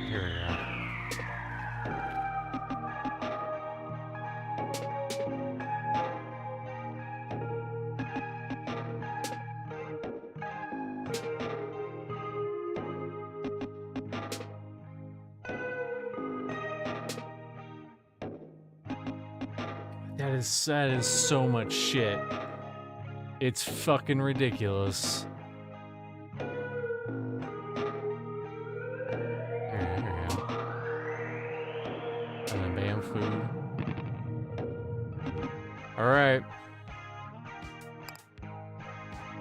Here we go. That is so much shit. It's fucking ridiculous. Here we go. And then bam, food. Alright.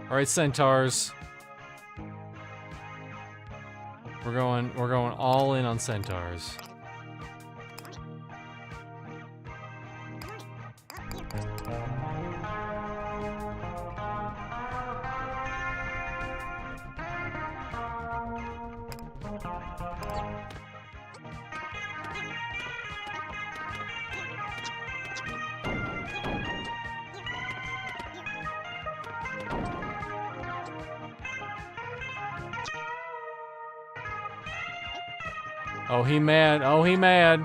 Alright, centaurs. We're going all in on centaurs. Oh, he mad. Oh, he mad.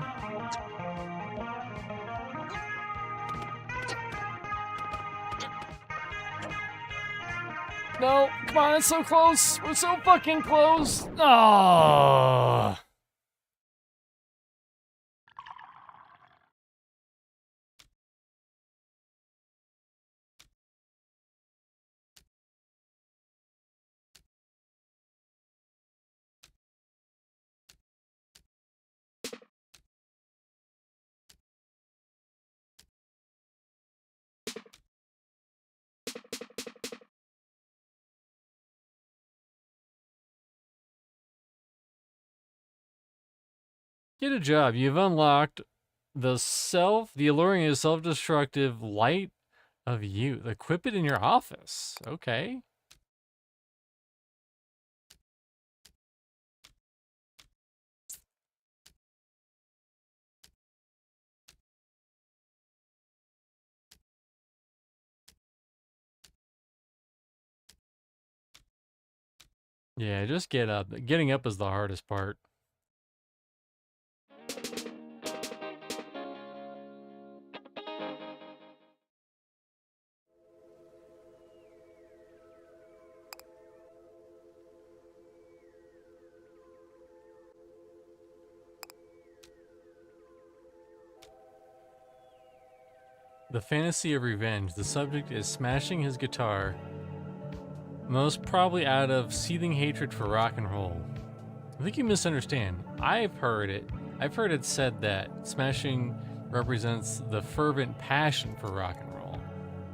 No, come on, it's so close. We're so fucking close. Oh. Get a job. You've unlocked the alluring and self-destructive light of youth. Equip it in your office. Okay. Yeah, just get up. Getting up is the hardest part. The fantasy of revenge. The subject is smashing his guitar, most probably out of seething hatred for rock and roll. I think you misunderstand. I've heard it said that smashing represents the fervent passion for rock and roll.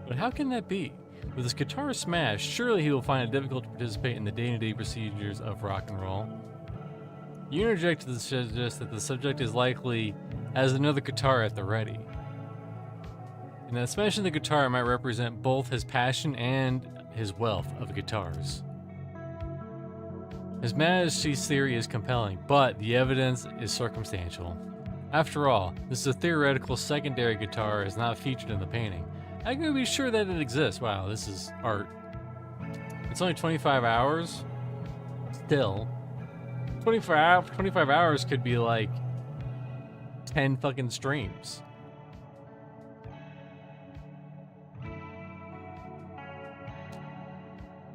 But how can that be? With his guitar smashed, surely he will find it difficult to participate in the day-to-day procedures of rock and roll. You interject to suggest that the subject is likely has another guitar at the ready. And that smashing the guitar might represent both his passion and his wealth of guitars. His Majesty's theory is compelling, but the evidence is circumstantial. After all, this is a theoretical secondary guitar is not featured in the painting. How can we be sure that it exists? Wow, this is art. It's only 25 hours? Still. 25 hours could be like 10 fucking streams.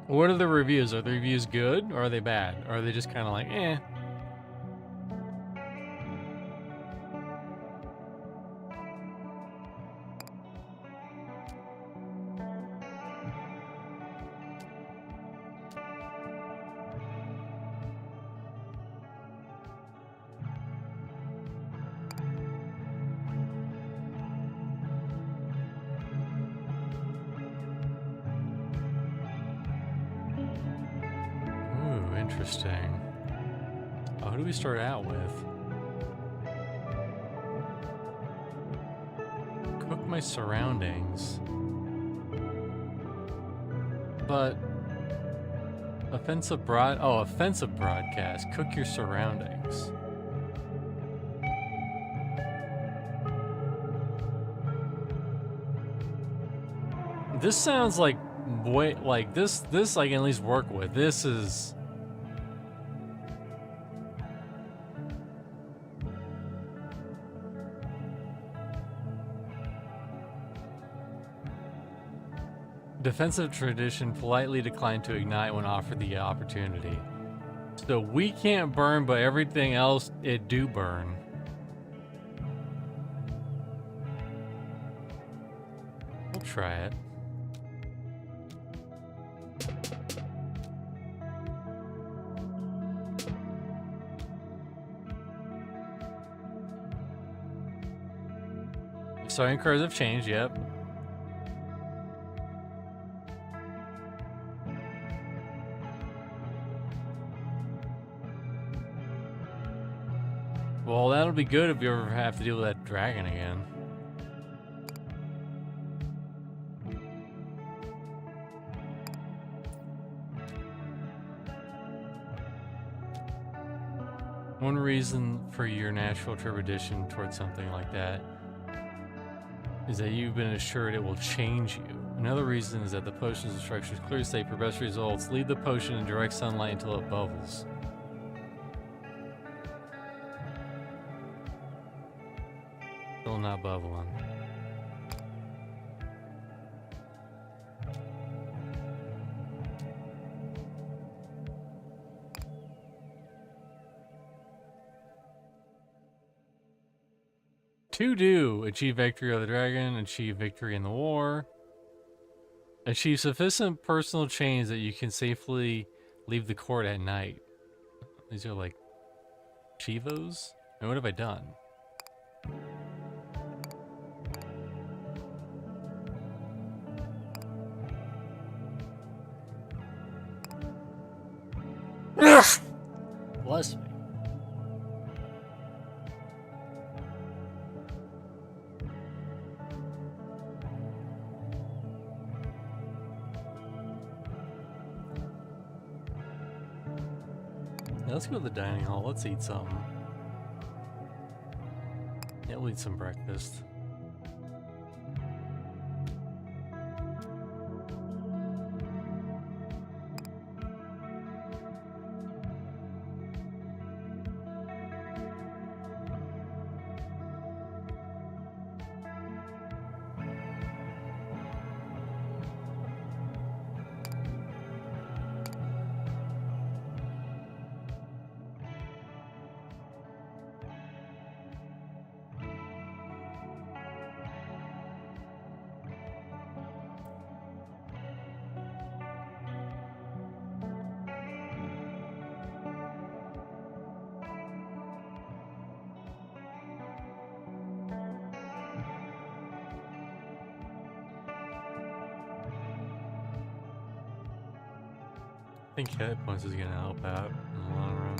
What are the reviews? Are the reviews good or are they bad? Or are they just kind of like, eh? interesting. Oh, who do we start out with? Cook my surroundings. But offensive broadcast. Cook your surroundings. This sounds like this I can at least work with. This is defensive tradition, politely declined to ignite when offered the opportunity. So we can't burn, but everything else it do burn. We'll try it. Starting cards have changed, yep. Well, that'll be good if you ever have to deal with that dragon again. One reason for your natural trepidation towards something like that is that you've been assured it will change you. Another reason is that the potion's instructions clearly state for best results, leave the potion in direct sunlight until it bubbles. Still not bubbling. To do, achieve victory over the dragon, achieve victory in the war, achieve sufficient personal change that you can safely leave the court at night. These are like Chivos? And what have I done? Bless me. Yeah, let's go to the dining hall. Let's eat something. Yeah, we'll eat some breakfast. I think hit points is gonna help out in the long run.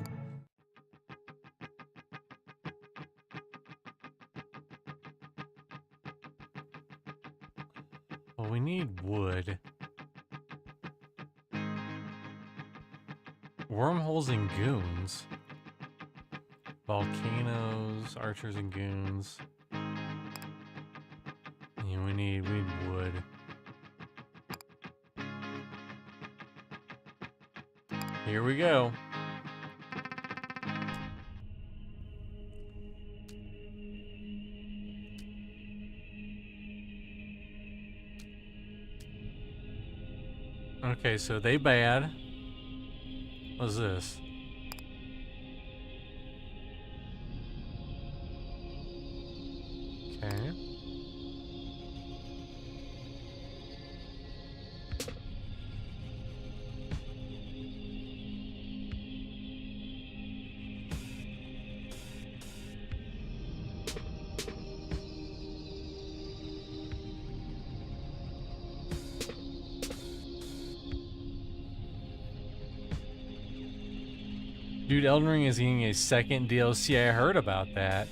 Well, we need wood. Wormholes and goons. Volcanoes, archers and goons. Yeah, we need wood. Here we go. Okay, so they bad. What's this? Okay. Dude, Elden Ring is getting a second DLC. I heard about that.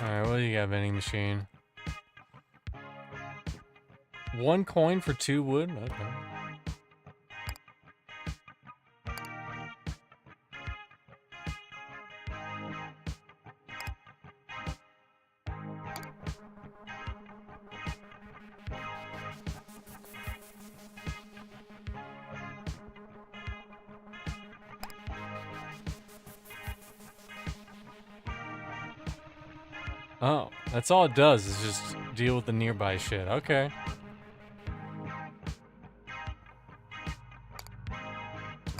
Alright, what do you got, vending machine? 1 coin for 2 wood? Okay. Oh, that's all it does is just deal with the nearby shit. Okay.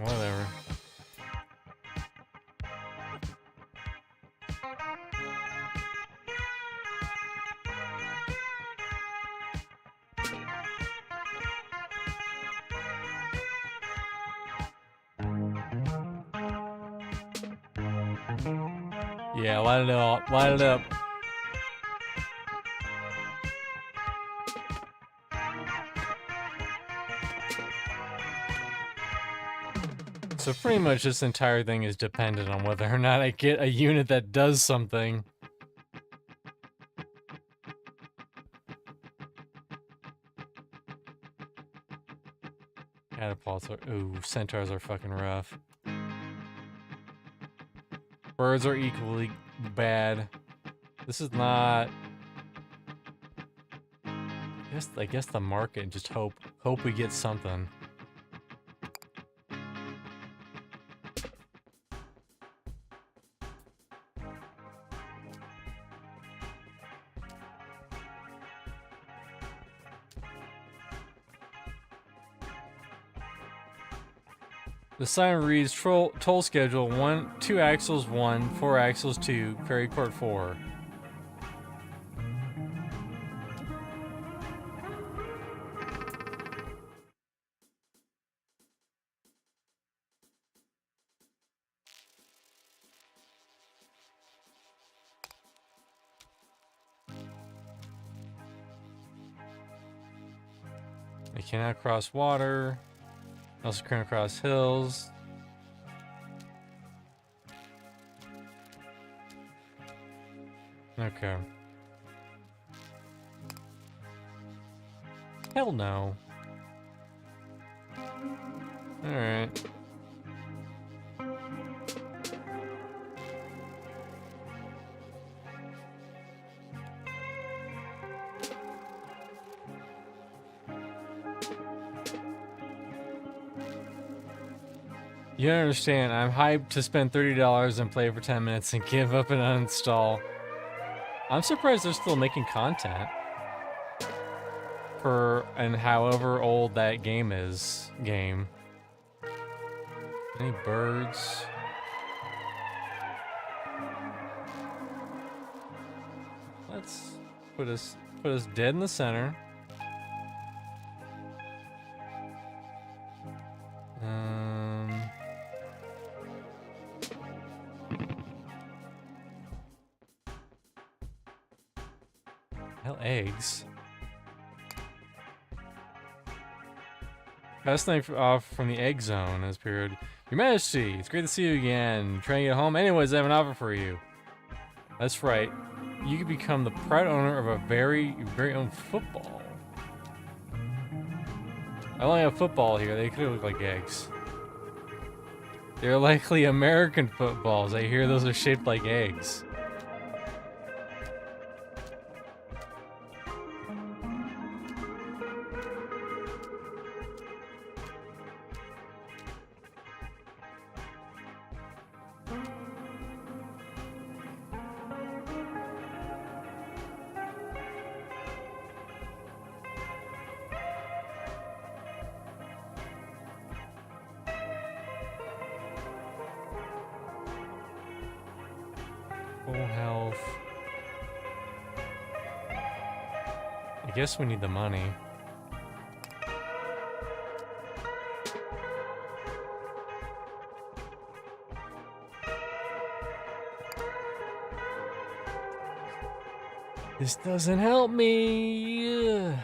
Whatever. Yeah, light it up. Light it up. So pretty much this entire thing is dependent on whether or not I get a unit that does something. Catapults are... Ooh, centaurs are fucking rough. Birds are equally bad. This is not... I guess the market, just hope we get something. The sign reads toll schedule 1, 2 axles 1, 4 axles 2, ferry court 4. I cannot cross water. Also can cross hills. Okay. Hell no. Alright. You don't understand, I'm hyped to spend $30 and play for 10 minutes and give up and uninstall. I'm surprised they're still making content. For, and however old that game is, Any birds? Let's put us dead in the center. Eggs. Best thing off from the egg zone is period. Your Majesty, it's great to see you again. Trying to get home? Anyways, I have an offer for you. That's right. You can become the proud owner of a very own football. I only have football here. They could look like eggs. They're likely American footballs. I hear those are shaped like eggs. Full health. I guess we need the money. This doesn't help me. Ugh.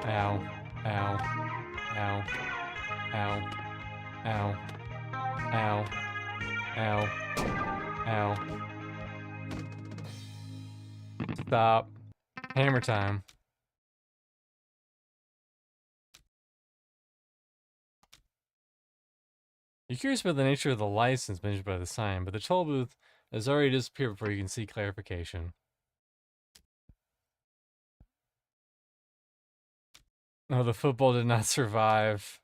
Ow. Ow. Ow. Ow. Ow. Ow. Ow. Ow. Stop. Hammer time. You're curious about the nature of the license mentioned by the sign, but the toll booth has already disappeared before you can see clarification. Oh, the football did not survive.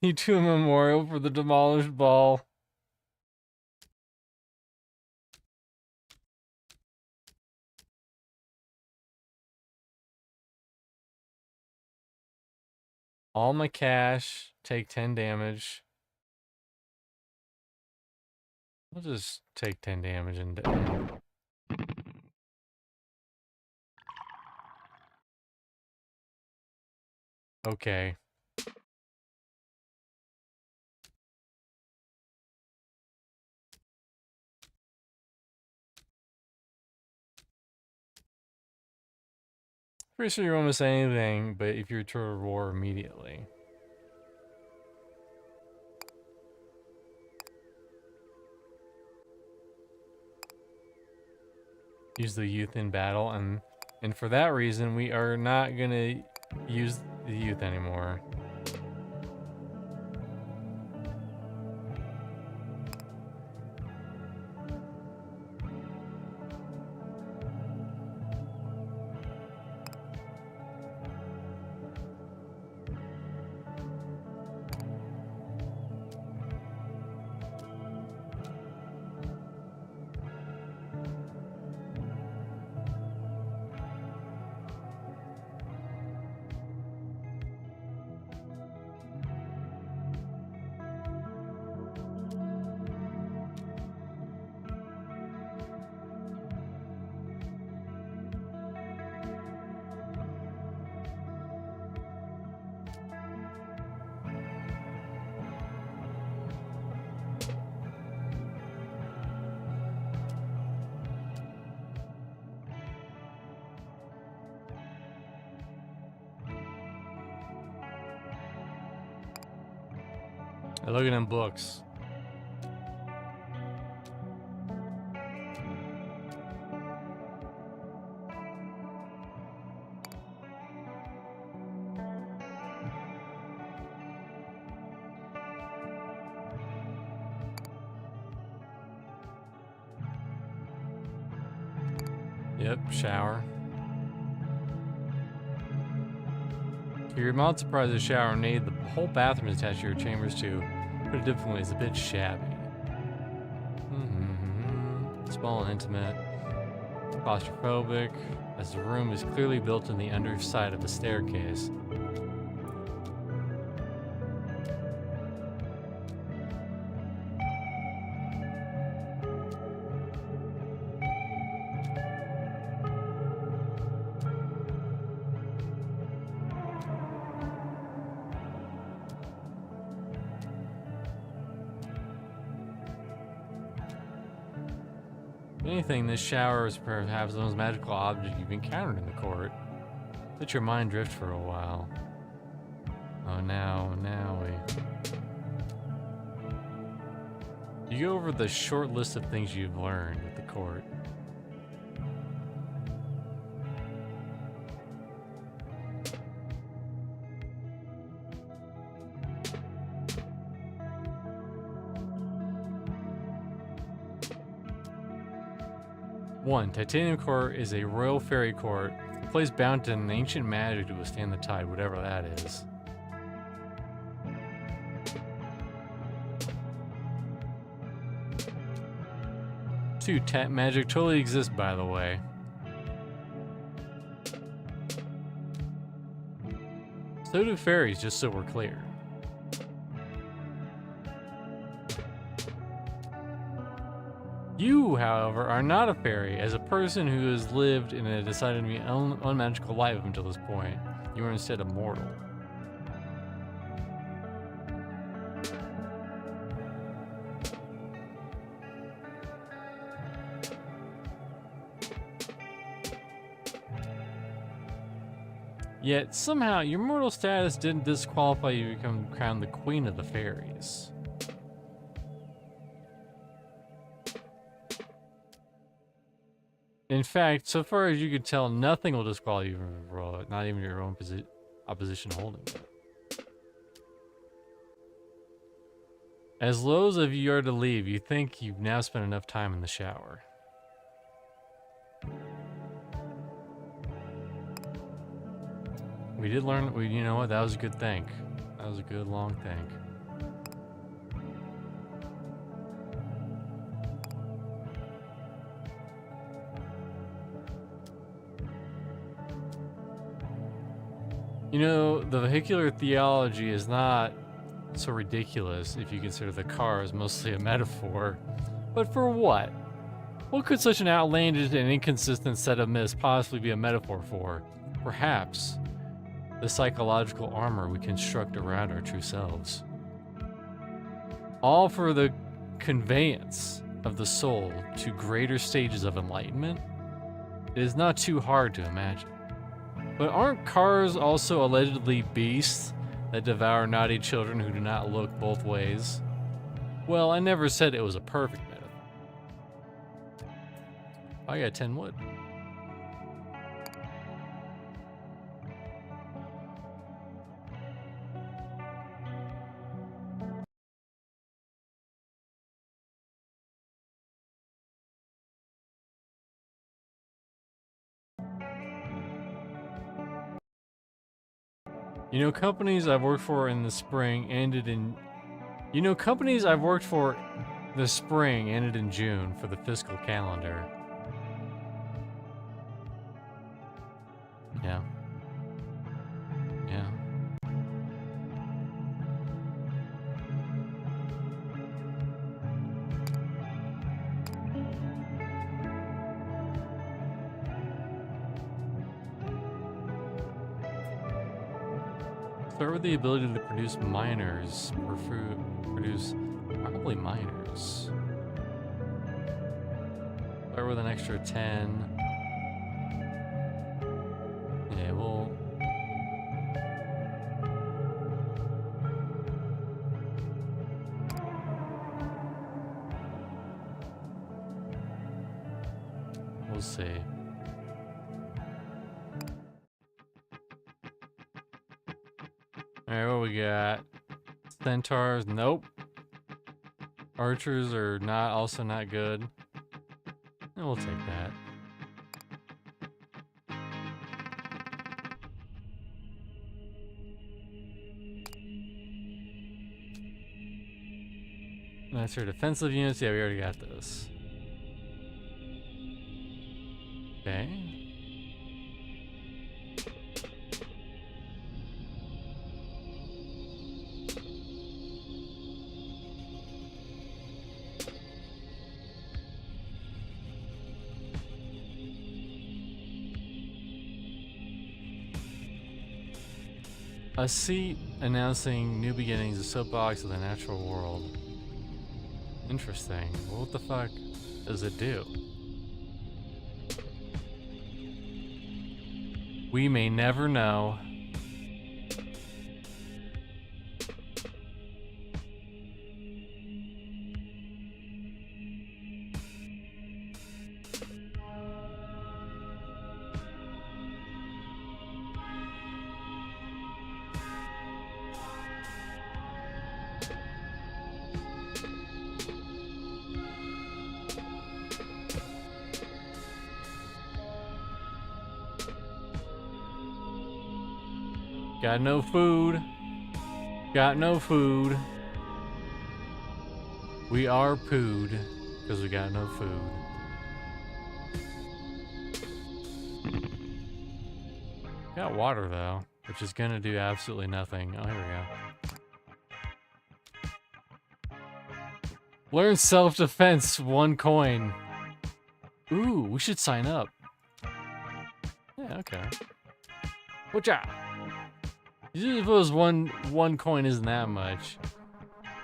You do a memorial for the demolished ball. All my cash, take 10 damage. I'll just take 10 damage and... Okay. Pretty sure you won't miss anything, but if you return to war immediately. Use the youth in battle, and for that reason, we are not gonna use the youth anymore. I look at them books. Yep, shower. You're not surprised the shower need. The whole bathroom is attached to your chambers too. Put it differently, it's a bit shabby. Small and intimate. Claustrophobic, as the room is clearly built in the underside of a staircase. If anything, this shower is perhaps the most magical object you've encountered in the court. Let your mind drift for a while. Oh, now we... You go over the short list of things you've learned at the court. One, Titanium Court is a royal fairy court. The place bound in ancient magic to withstand the tide, whatever that is. Two, magic totally exists, by the way. So do fairies, just so we're clear. You, however, are not a fairy. As a person who has lived in a decidedly unmagical life up until this point, you are instead a mortal. Yet, somehow, your mortal status didn't disqualify you to become crowned the Queen of the Fairies. In fact, so far as you can tell, nothing will disqualify you from the role, not even your own opposition holding it. As low as you are to leave, you think you've now spent enough time in the shower. We did learn, you know what, that was a good think. That was a good long think. You know, the vehicular theology is not so ridiculous if you consider the car as mostly a metaphor. But for what? What could such an outlandish and inconsistent set of myths possibly be a metaphor for? Perhaps the psychological armor we construct around our true selves. All for the conveyance of the soul to greater stages of enlightenment? It is not too hard to imagine. But aren't cars also allegedly beasts that devour naughty children who do not look both ways? Well, I never said it was a perfect metaphor. I got 10 wood. You know, companies I've worked for in the spring ended in... You know, companies I've worked for the spring ended in June for the fiscal calendar. Yeah. Yeah. Start with the ability to produce miners, produce probably miners. Start with an extra 10. Yeah, we'll... We'll see. Alright, what we got? Centaurs, nope. Archers are also not good. And we'll take that. That's our defensive units. Yeah, we already got this. Okay. A seat announcing new beginnings, a soapbox of the natural world. Interesting. Well, what the fuck does it do? We may never know. Got no food. Got no food. We are pooed because we got no food. Got water though, which is gonna do absolutely nothing. Oh, here we go. Learn self-defense, 1 coin. Ooh, we should sign up. Yeah, okay. Whatcha? Usually suppose one coin isn't that much.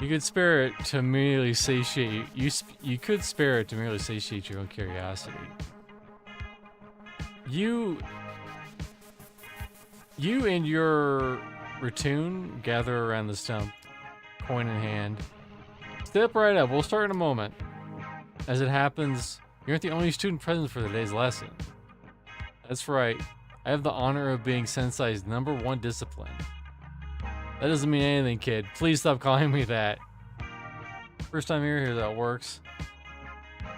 You could spare it to merely satiate you could spare it to merely satiate your own curiosity. You and your ratoon gather around the stump, coin in hand. Step right up. We'll start in a moment. As it happens, you aren't the only student present for the day's lesson. That's right. I have the honor of being Sensei's #1 discipline. That doesn't mean anything, kid. Please stop calling me that. First time you're here, that works.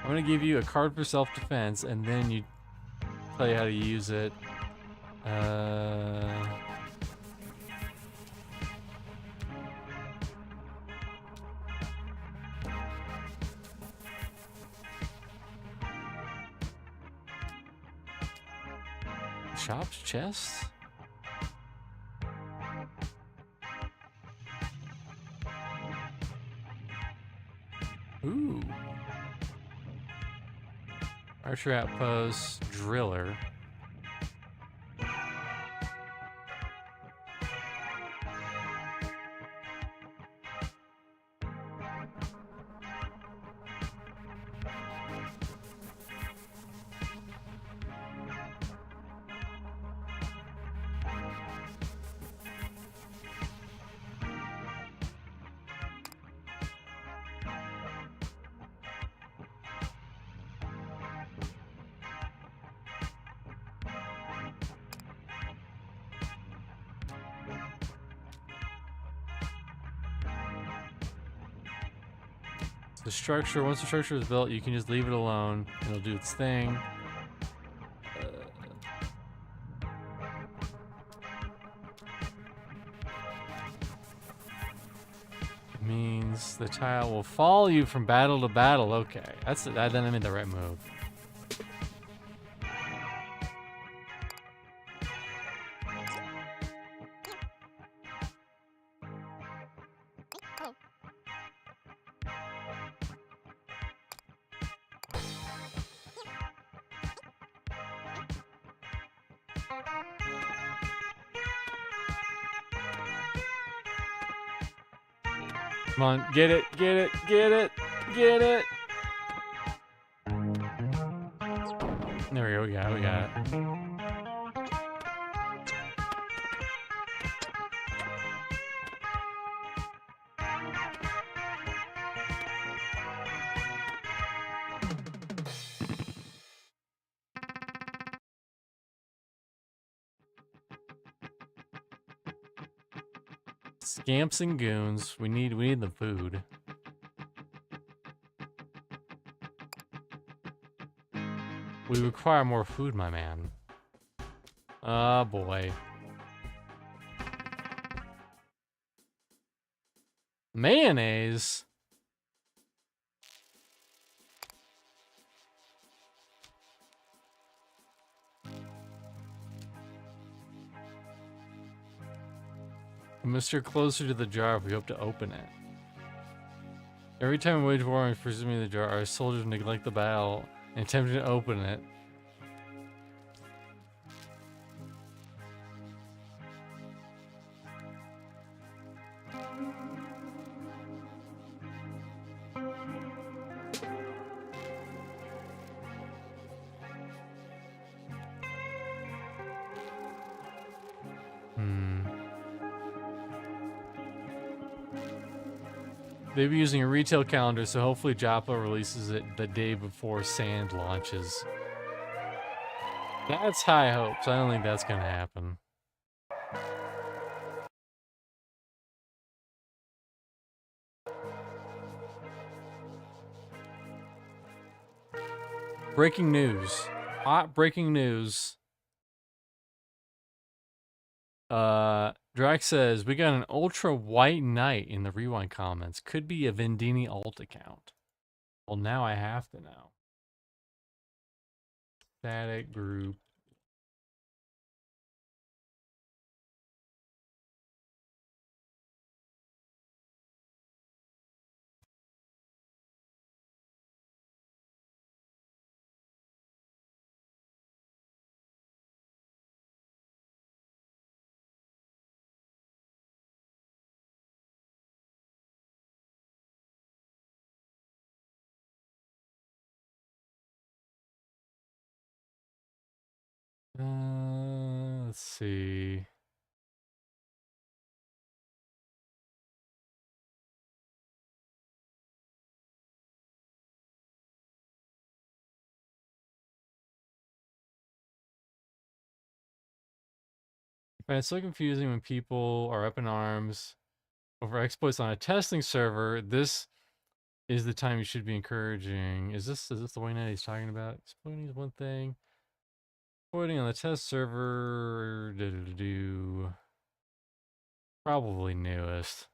I'm gonna give you a card for self-defense, and then you tell you how to use it. Shop's chest? Ooh. Archer outpost, driller. The structure, once the structure is built, you can just leave it alone. It'll do its thing. It means the tile will follow you from battle to battle. Okay, then I made the right move. Come on, get it, get it, get it, get it. There we go, we got it, we got it. Scamps and goons. We need the food. We require more food, my man. Oh boy. Mayonnaise? We must steer closer to the jar if we hope to open it. Every time we wage war and freezes me the jar, our soldiers neglect the battle and attempt to open it. They'll be using a retail calendar, so hopefully Joppa releases it the day before Sand launches. That's high hopes. I don't think that's gonna happen. Breaking news. Hot breaking news. Drax says, we got an ultra white knight in the rewind comments. Could be a Vendini alt account. Well, now I have to know. Static group. Let's see. But it's so confusing when people are up in arms over exploits on a testing server. This is the time you should be encouraging. Is this the white knight he's talking about? Exploiting is one thing. Exploiting on the test server. Probably newest.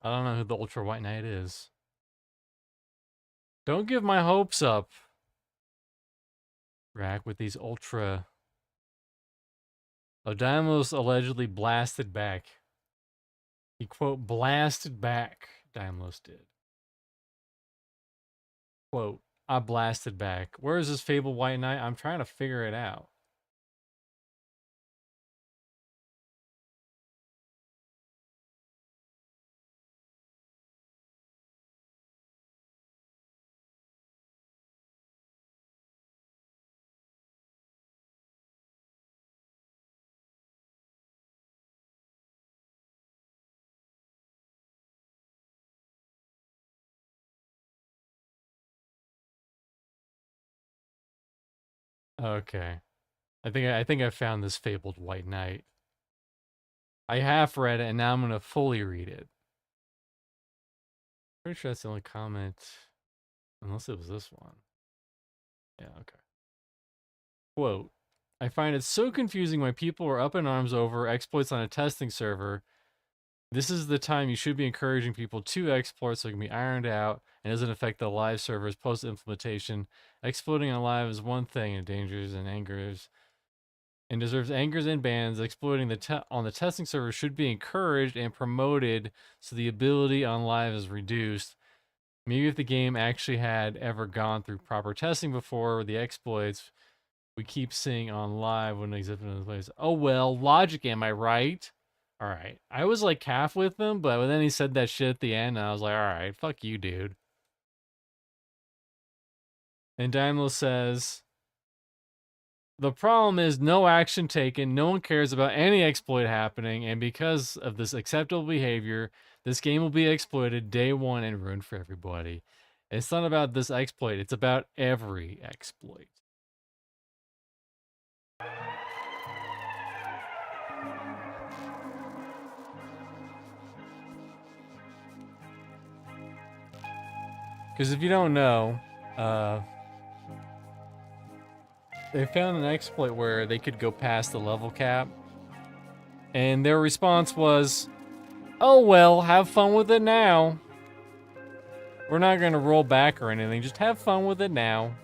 I don't know who the Ultra White Knight is. Don't give my hopes up. Rack with these Ultra. Odymos allegedly blasted back. He, quote, blasted back. Dymos did. Quote, I blasted back. Where is this fabled white knight? I'm trying to figure it out. Okay. I think I found this fabled white knight. I half read it and now I'm gonna fully read it. Pretty sure that's the only comment. Unless it was this one. Yeah, okay. Quote, I find it so confusing why people are up in arms over exploits on a testing server. This is the time you should be encouraging people to exploit so it can be ironed out and doesn't affect the live servers post-implementation. Exploiting on live is one thing, endangers and angers and deserves angers and bans. Exploiting on the testing server should be encouraged and promoted so the ability on live is reduced. Maybe if the game actually had ever gone through proper testing before, the exploits we keep seeing on live wouldn't exist in this place. Oh well, logic, am I right? All right. I was like half with him, but then he said that shit at the end, and I was like, all right, fuck you, dude. And Daimler says, the problem is no action taken, no one cares about any exploit happening, and because of this acceptable behavior, this game will be exploited day one and ruined for everybody. It's not about this exploit, it's about every exploit. Because if you don't know, they found an exploit where they could go past the level cap, and their response was, oh well, have fun with it now. We're not going to roll back or anything, just have fun with it now.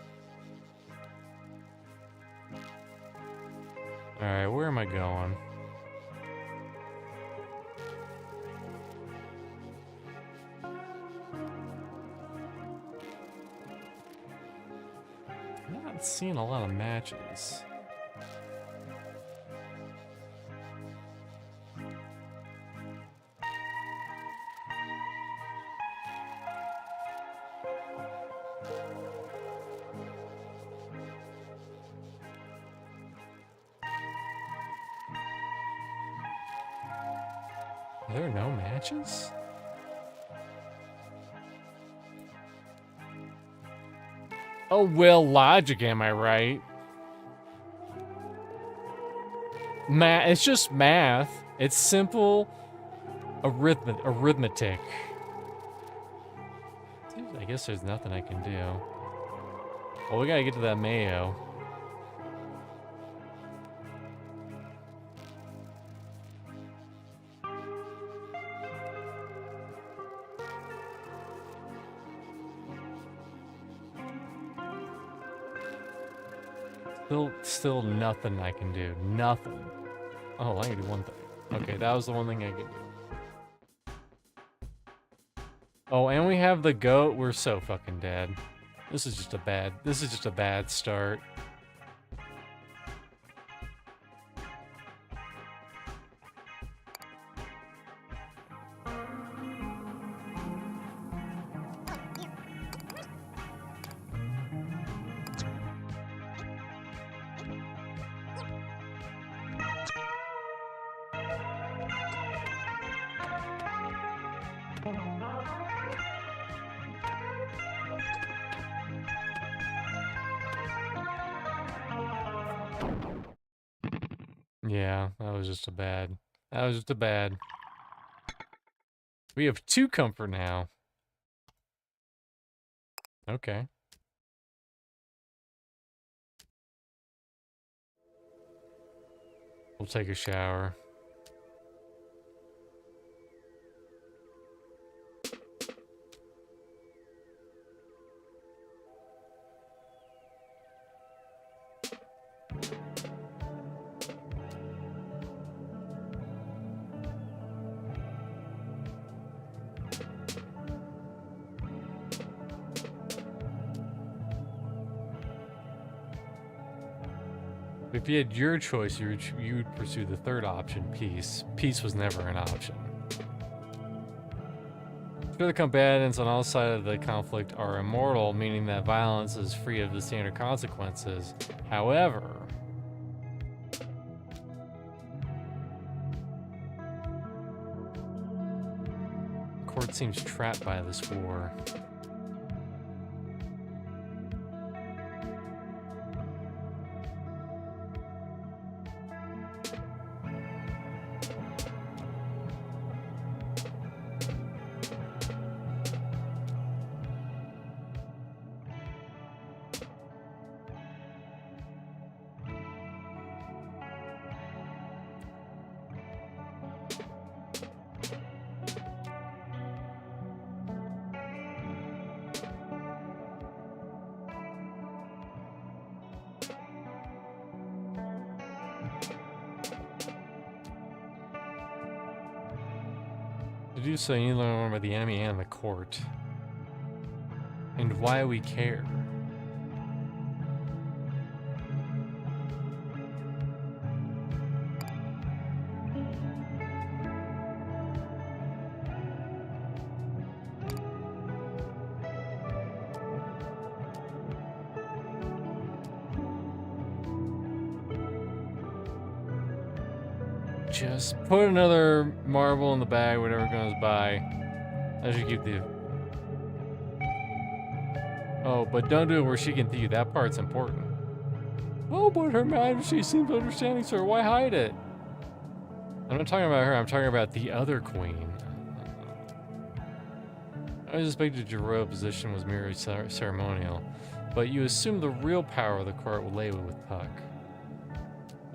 Alright, where am I going? I'm not seeing a lot of matches. Are there no matches? Oh, well, logic, am I right? It's just math. It's simple arithmetic. Dude, I guess there's nothing I can do. Well, we gotta get to that mayo. Still nothing I can do. Nothing. Oh, I can do one thing. Okay, that was the one thing I could do. Oh, and we have the goat. We're so fucking dead. This is just a bad start. Yeah, that was just a bad. We have 2 comfort now. Okay. We'll take a shower. If you had your choice, you would pursue the third option, peace. Peace was never an option. Sure, the combatants on all sides of the conflict are immortal, meaning that violence is free of the standard consequences. However, the court seems trapped by this war. To do so, you need to learn more about the enemy and the court. And why we care. Just put another marble in the bag, whatever goes by. I should keep the... Oh, but don't do it where she can see you. That part's important. Oh, but Her Majesty seems understanding, sir. Why hide it? I'm not talking about her. I'm talking about the other queen. I suspected your royal position was merely ceremonial, but you assumed the real power of the court will lay with Puck.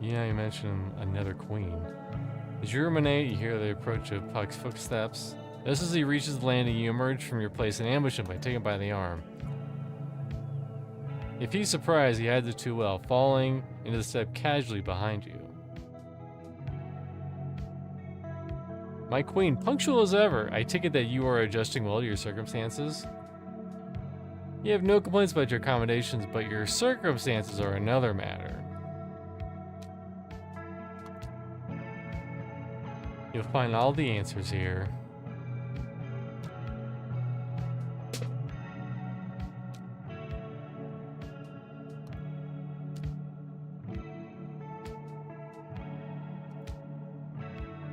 Yeah, you mentioned another queen. As you ruminate, you hear the approach of Puck's footsteps. Just as he reaches the landing, you emerge from your place and ambush him by taking him by the arm. If he's surprised, he hides it too well, falling into the step casually behind you. My queen, punctual as ever. I take it that you are adjusting well to your circumstances? You have no complaints about your accommodations, but your circumstances are another matter. You'll find all the answers here.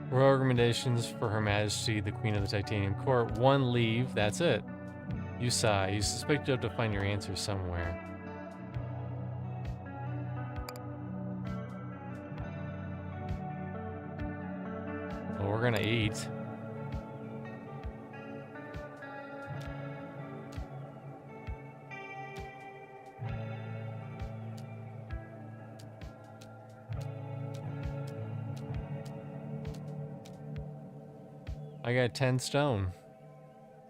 Royal recommendations for Her Majesty, the Queen of the Titanium Court. 1, leave. That's it. You sigh. You suspect you have to find your answers somewhere. gonna eat. I got 10 stone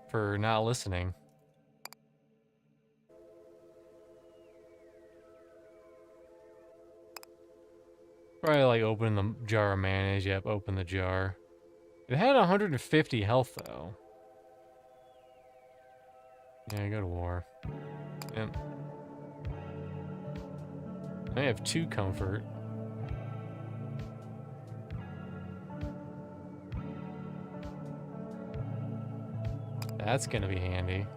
for not listening. Probably like open the jar of mayonnaise. Yep, open the jar. It had 150 health though. Yeah, go to war. Yep. I have 2 comfort. That's gonna be handy.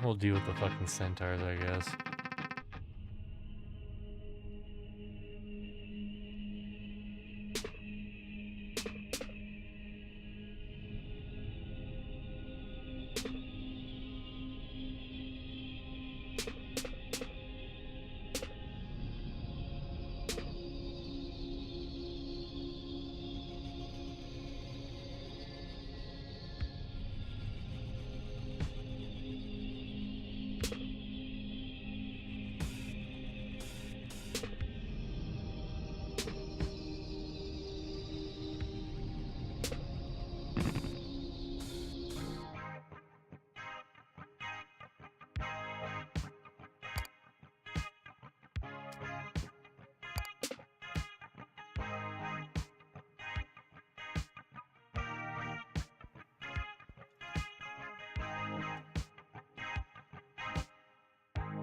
We'll deal with the fucking centaurs, I guess.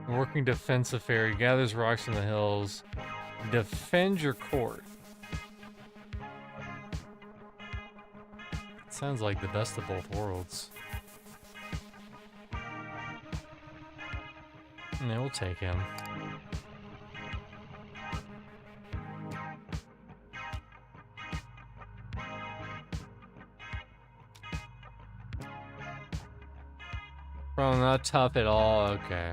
Working defensive fairy gathers rocks in the hills. Defend your court. Sounds like the best of both worlds. Yeah, we'll take him. Bro, not tough at all. Okay.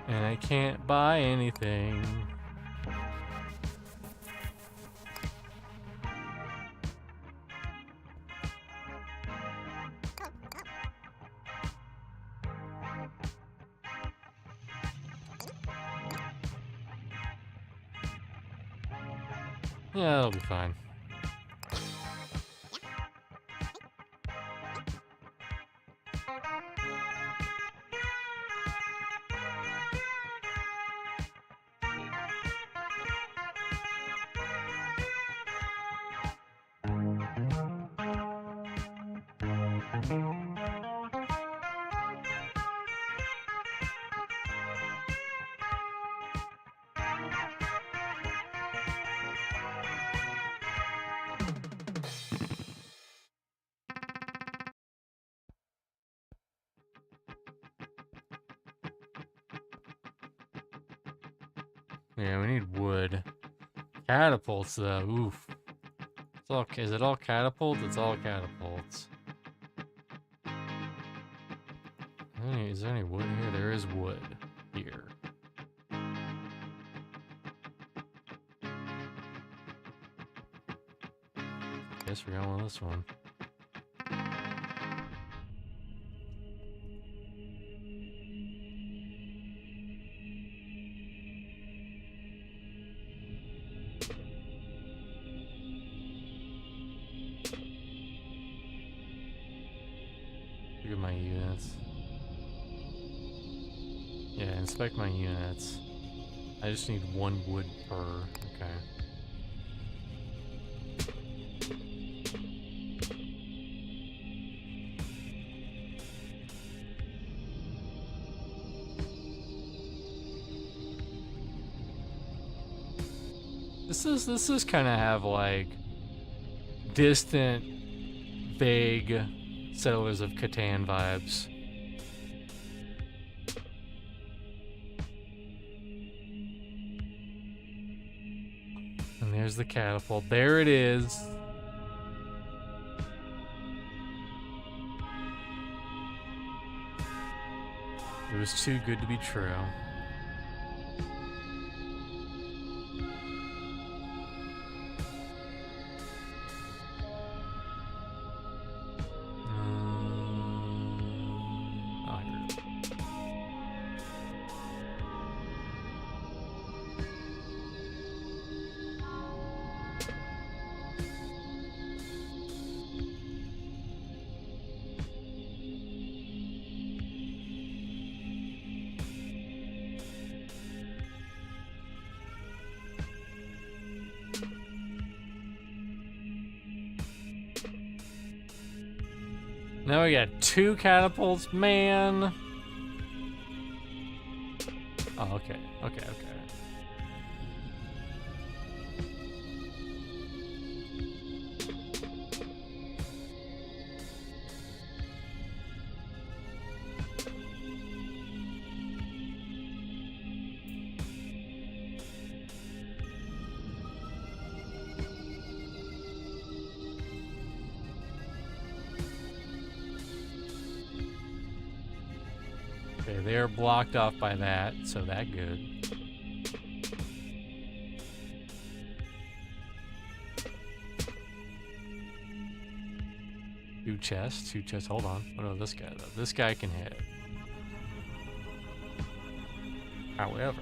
And I can't buy anything. Yeah, that'll be fine. Yeah, we need wood. Catapults, though. Oof. It's all, is it all catapults? It's all catapults. Is there any wood here? There is wood here. Guess we're going with this one. Look at my units. Yeah, inspect my units. I just need 1 wood per. Okay. This is kind of have like distant, vague Settlers of Catan vibes. And there's the catapult. There it is. It was too good to be true. Oh, here it is. Now we got 2 catapults, man. Oh, okay. Okay, they're blocked off by that, so that good. Two chests. Hold on. What about this guy, though? This guy can hit. However...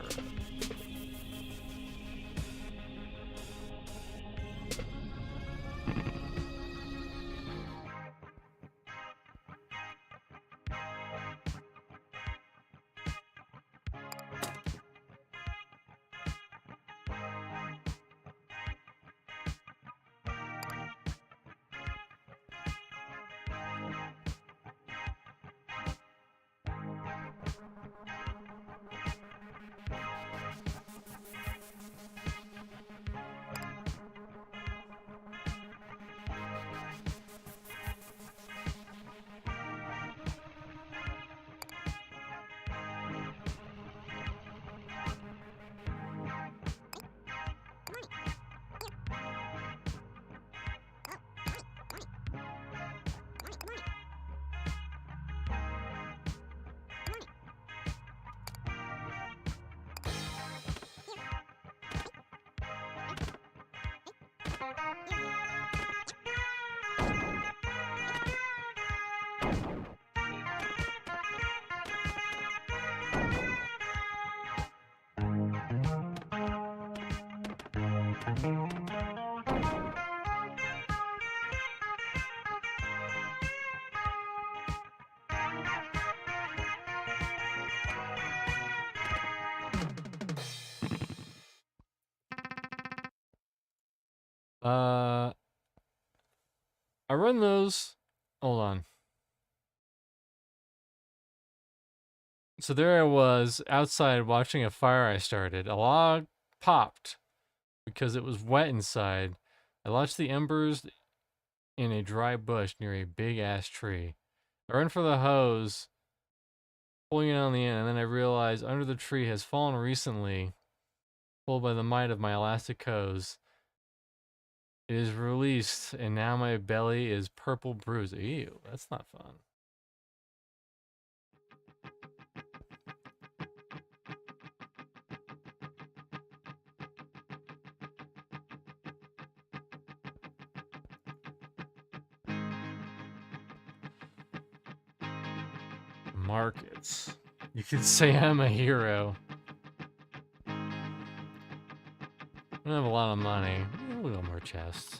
I run those. Hold on. So there I was outside watching a fire I started. A log popped because it was wet inside. I watched the embers in a dry bush near a big ass tree. I ran for the hose, pulling it on the end, and then I realized under the tree has fallen recently, pulled by the might of my elastic hose. It is released, and now my belly is purple bruise. Ew, that's not fun. Markets. You could say I'm a hero. I don't have a lot of money. A little more chests.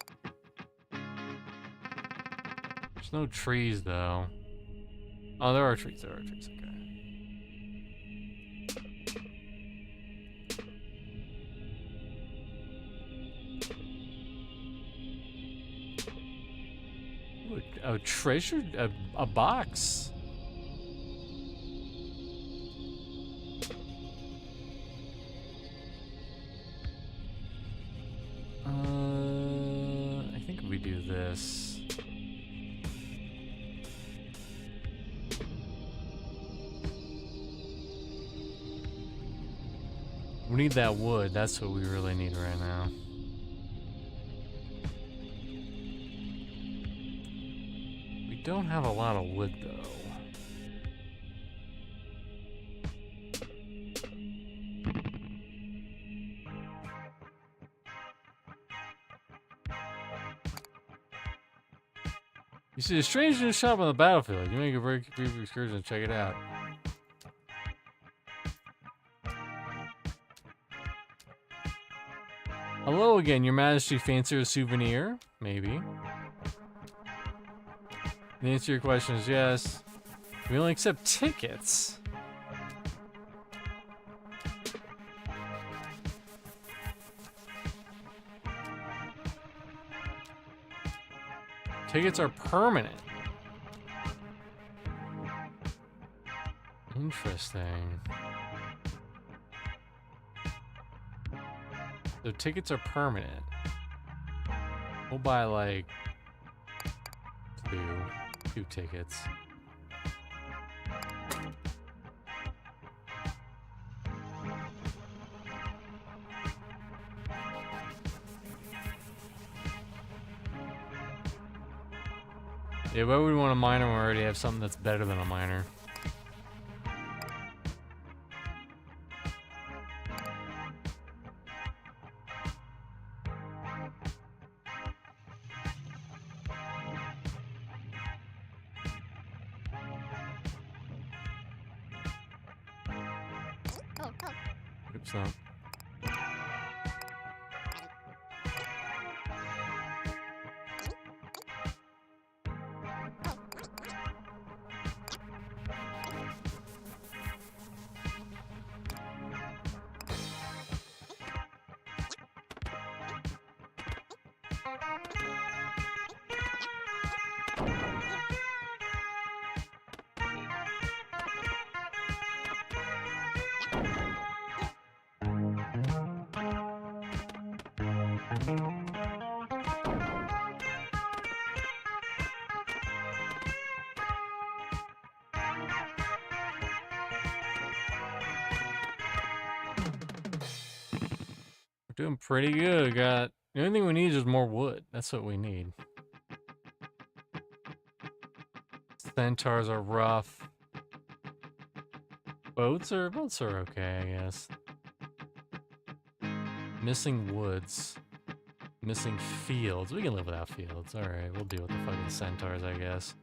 There's no trees, though. Oh, there are trees. Okay. Ooh, a treasure? A box. we do this? We need that wood. That's what we really need right now. We don't have a lot of wood, though. You see a strange new shop on the battlefield. You make a very brief excursion and check it out. Hello again, Your Majesty. Fancy a souvenir? Maybe. The answer to your question is yes. We only accept tickets. Tickets are permanent. Interesting. So tickets are permanent. We'll buy like two tickets. Yeah, why would we want a miner when we already have something that's better than a miner? Oops, no. We're doing pretty good. The only thing we need is more wood. That's what we need. Centaurs are rough. Boats are okay, I guess. Missing woods. Missing fields. We can live without fields. Alright, we'll deal with the fucking centaurs, I guess.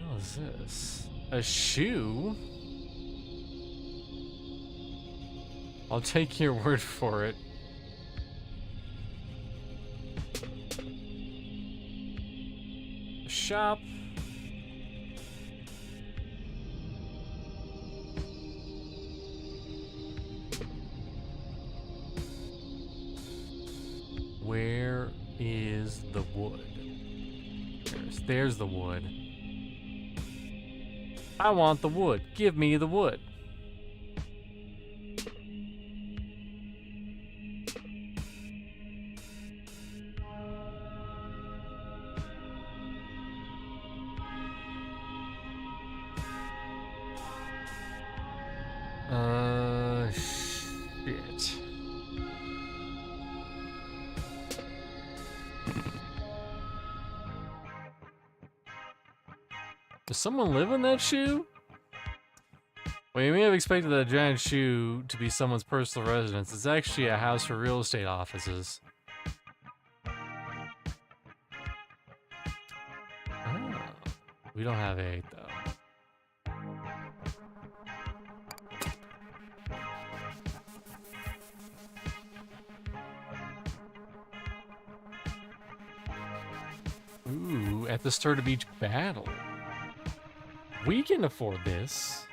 What is this? A shoe? I'll take your word for it. Shop. Where is the wood? There's the wood. I want the wood. Give me the wood. Shit. Does someone live in that shoe? Well, you may have expected that giant shoe to be someone's personal residence. It's actually a house for real estate offices. Oh. We don't have 8, though. Ooh, at the start of each battle. We can afford this.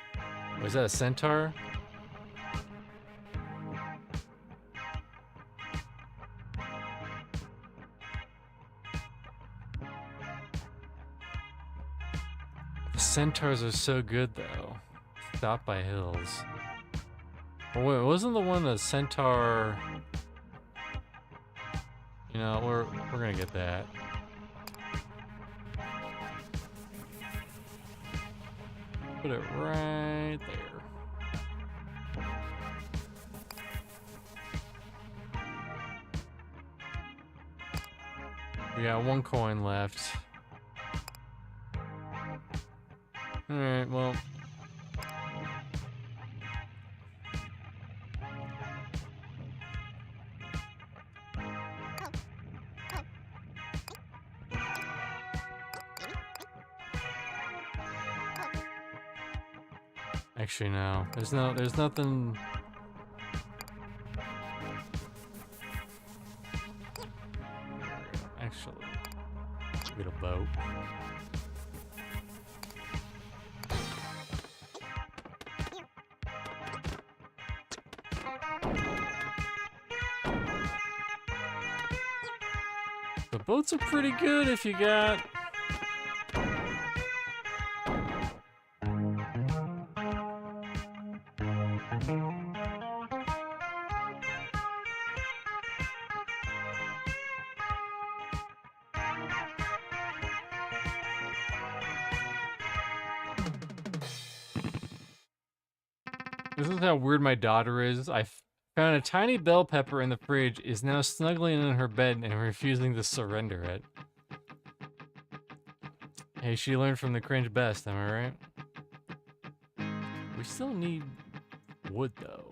Was that a centaur? Centaurs are so good though. Stopped by hills. Oh, wait, wasn't the one a centaur? You know, we're gonna get that. Put it right there. We got 1 coin left. Alright, well. Actually, no. There's nothing. Actually, get a boat. The boats are pretty good if you got. This is how weird my daughter is. I found a tiny bell pepper in the fridge, is now snuggling in her bed and refusing to surrender it. Hey, she learned from the cringe best, am I right? We still need wood, though.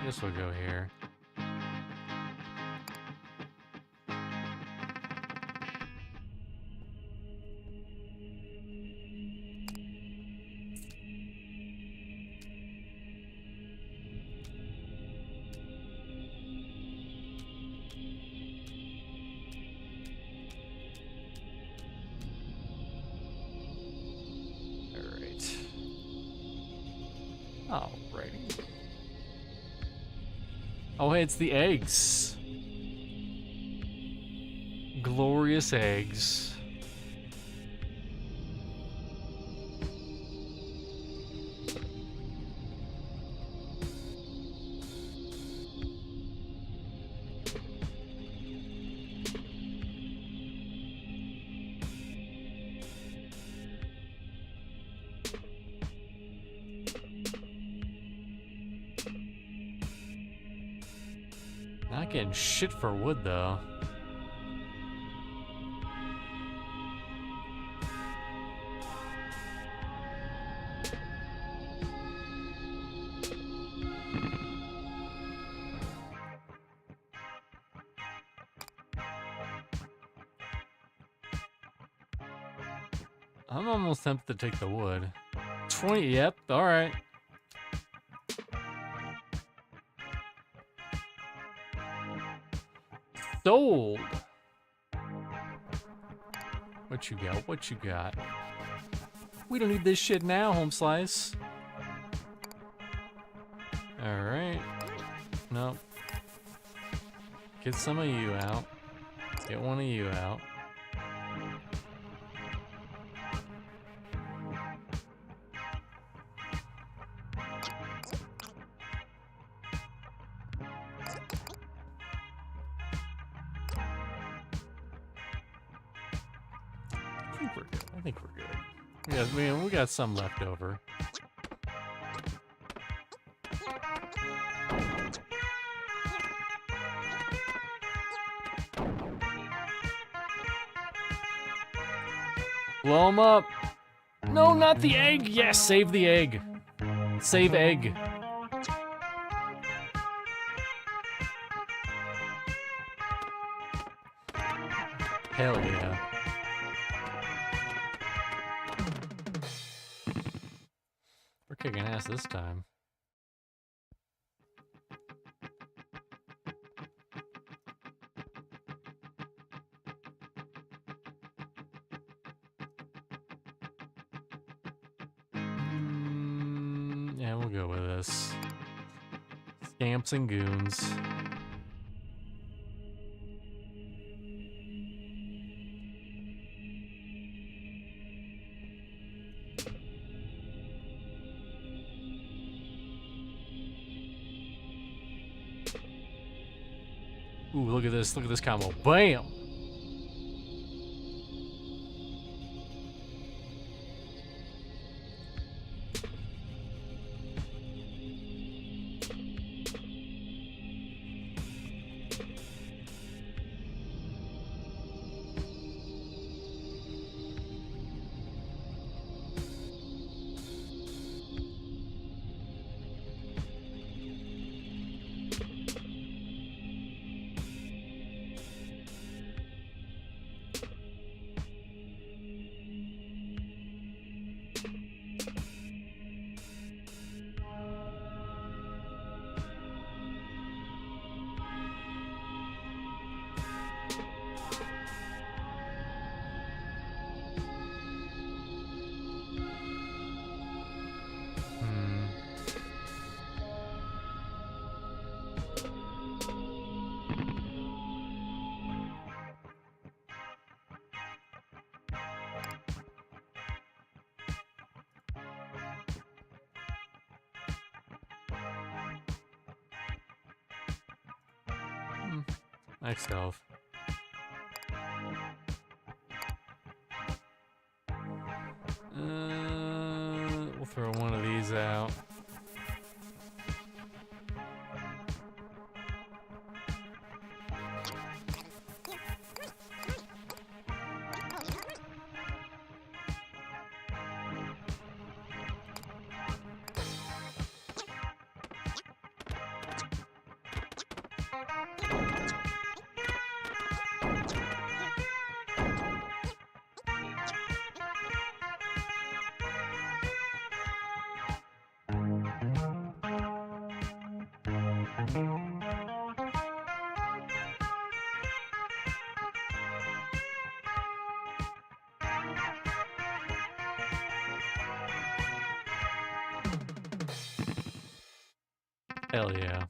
I guess we'll go here. Alrighty. Oh, hey, it's the eggs. Glorious eggs. Not getting shit for wood, though. I'm almost tempted to take the wood. 20, yep, alright. Sold! What you got? What you got? We don't need this shit now, Home Slice. Alright. Nope. Get some of you out. Get one of you out. I think we're good. We got some left over. Blow him up. No, not the egg. Yes, save the egg. Save egg. Hell yeah. We're kicking ass this time. Yeah, we'll go with this. Scamps and goons. Ooh, look at this. Look at this combo. Bam! Nice stuff. We'll throw one of these out. Hell yeah.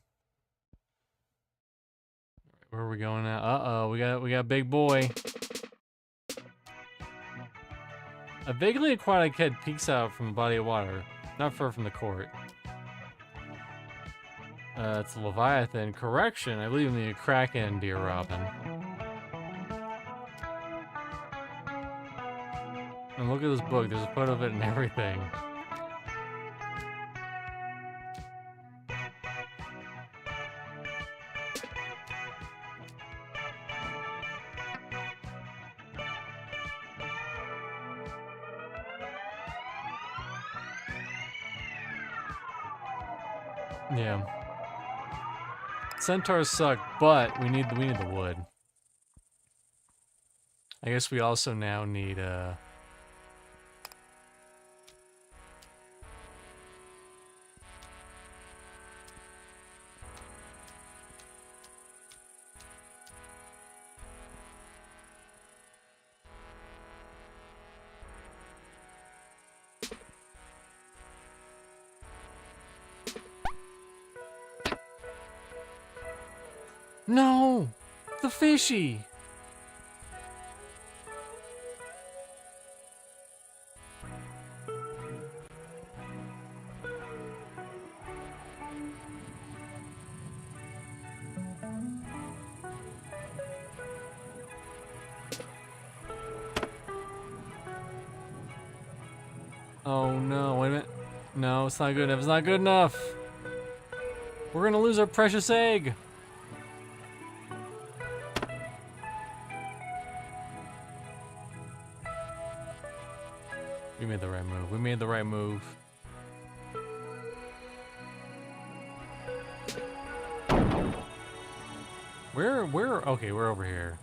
Where are we going now? Uh-oh, we got big boy. A vaguely aquatic head peeks out from a body of water, not far from the court. It's a Leviathan. Correction, I believe you mean a Kraken, dear Robin. And look at this book, there's a photo of it and everything. Yeah. Centaurs suck, but we need the wood. I guess we also now need No! The fishy! Oh no, wait a minute. No, it's not good enough. It's not good enough. We're gonna lose our precious egg. We made the right move. We made the right move. Okay, we're over here.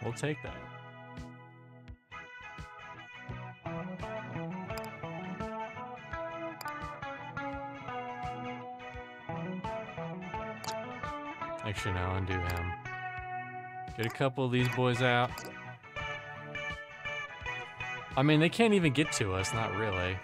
We'll take that. Actually, no, undo him. Get a couple of these boys out. I mean, they can't even get to us, not really.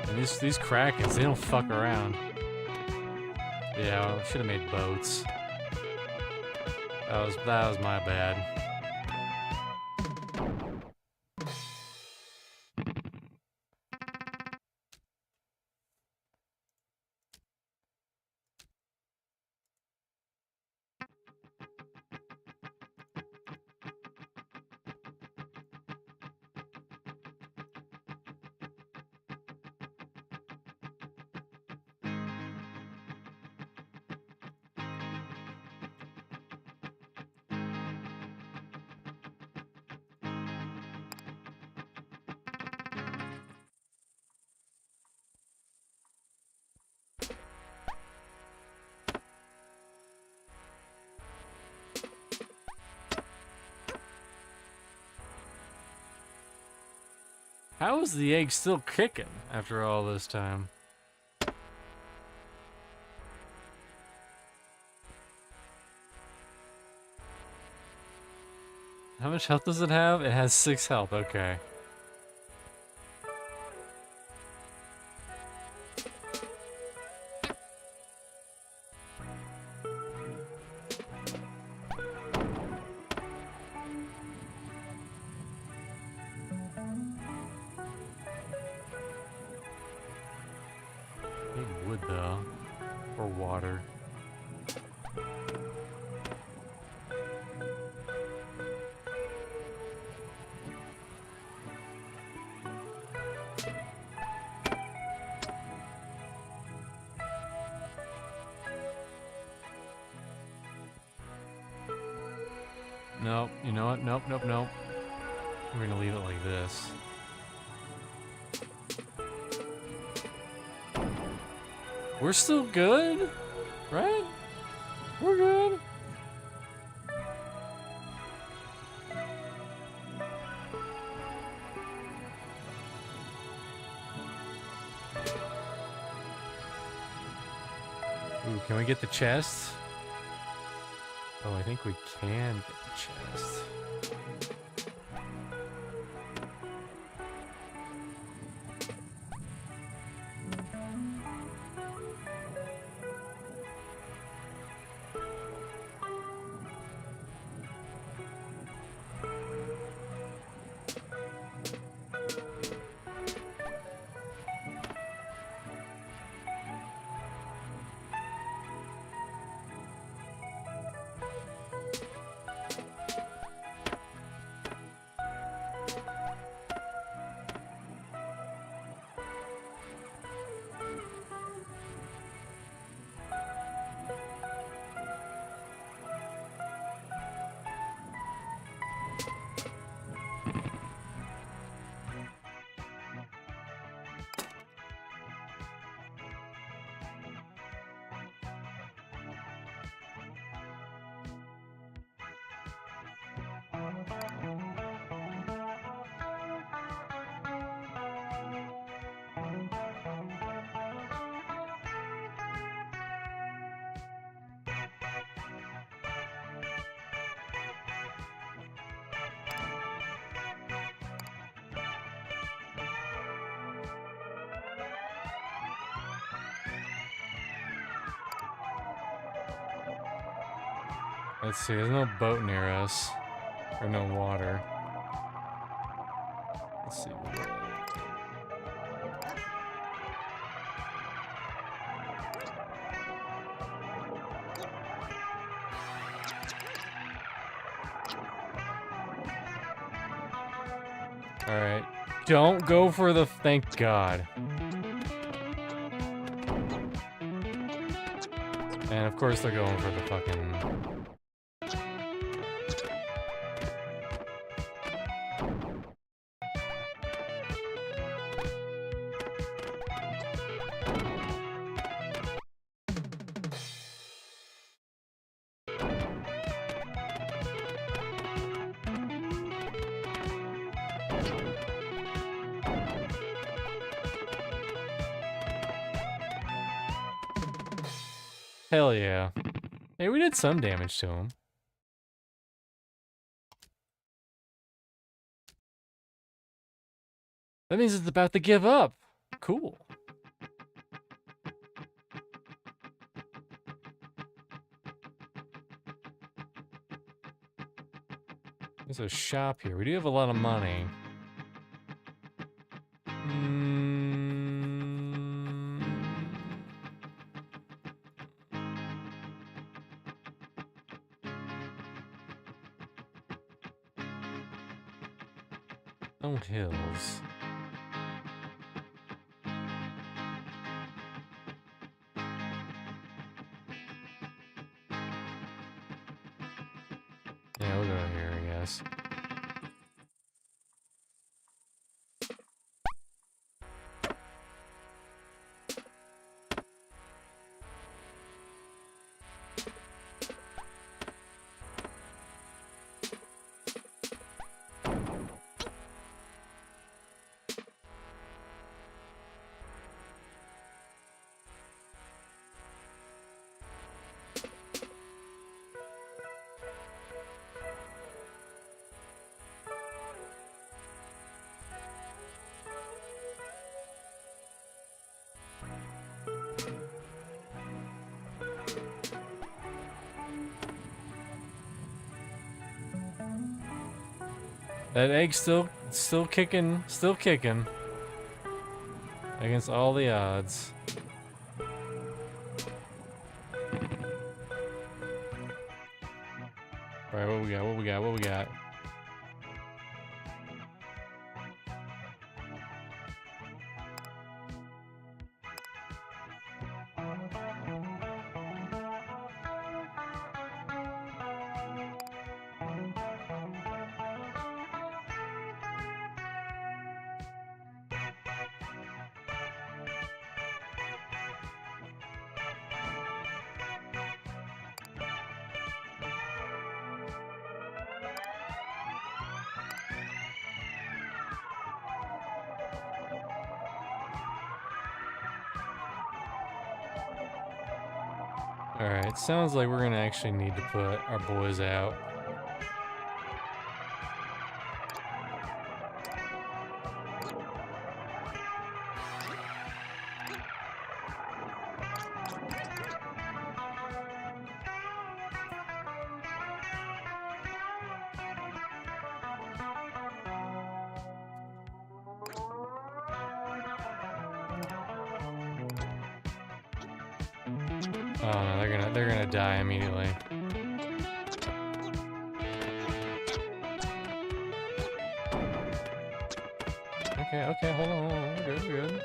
And these Krakens, they don't fuck around. Yeah, I should have made boats. That was my bad. How is the egg still kicking after all this time? How much health does it have? It has 6 health, okay. I need wood though, or water. Nope, you know what? Nope, nope, nope. We're gonna leave it like this. We're still good, right? We're good. Ooh, can we get the chest? Oh, I think we can get the chest. Let's see, there's no boat near us. Or no water. Let's see. Alright. Don't go for the... Thank God. And of course they're going for the fucking... Hell yeah. Hey, we did some damage to him. That means it's about to give up. Cool. There's a shop here. We do have a lot of money. No hills. Yeah, we'll go here, I guess. That egg's still kicking against all the odds. All right, what we got? What we got? What we got? Alright, sounds like we're gonna actually need to put our boys out. Oh no, they're gonna die immediately. Okay, hold on, we're good.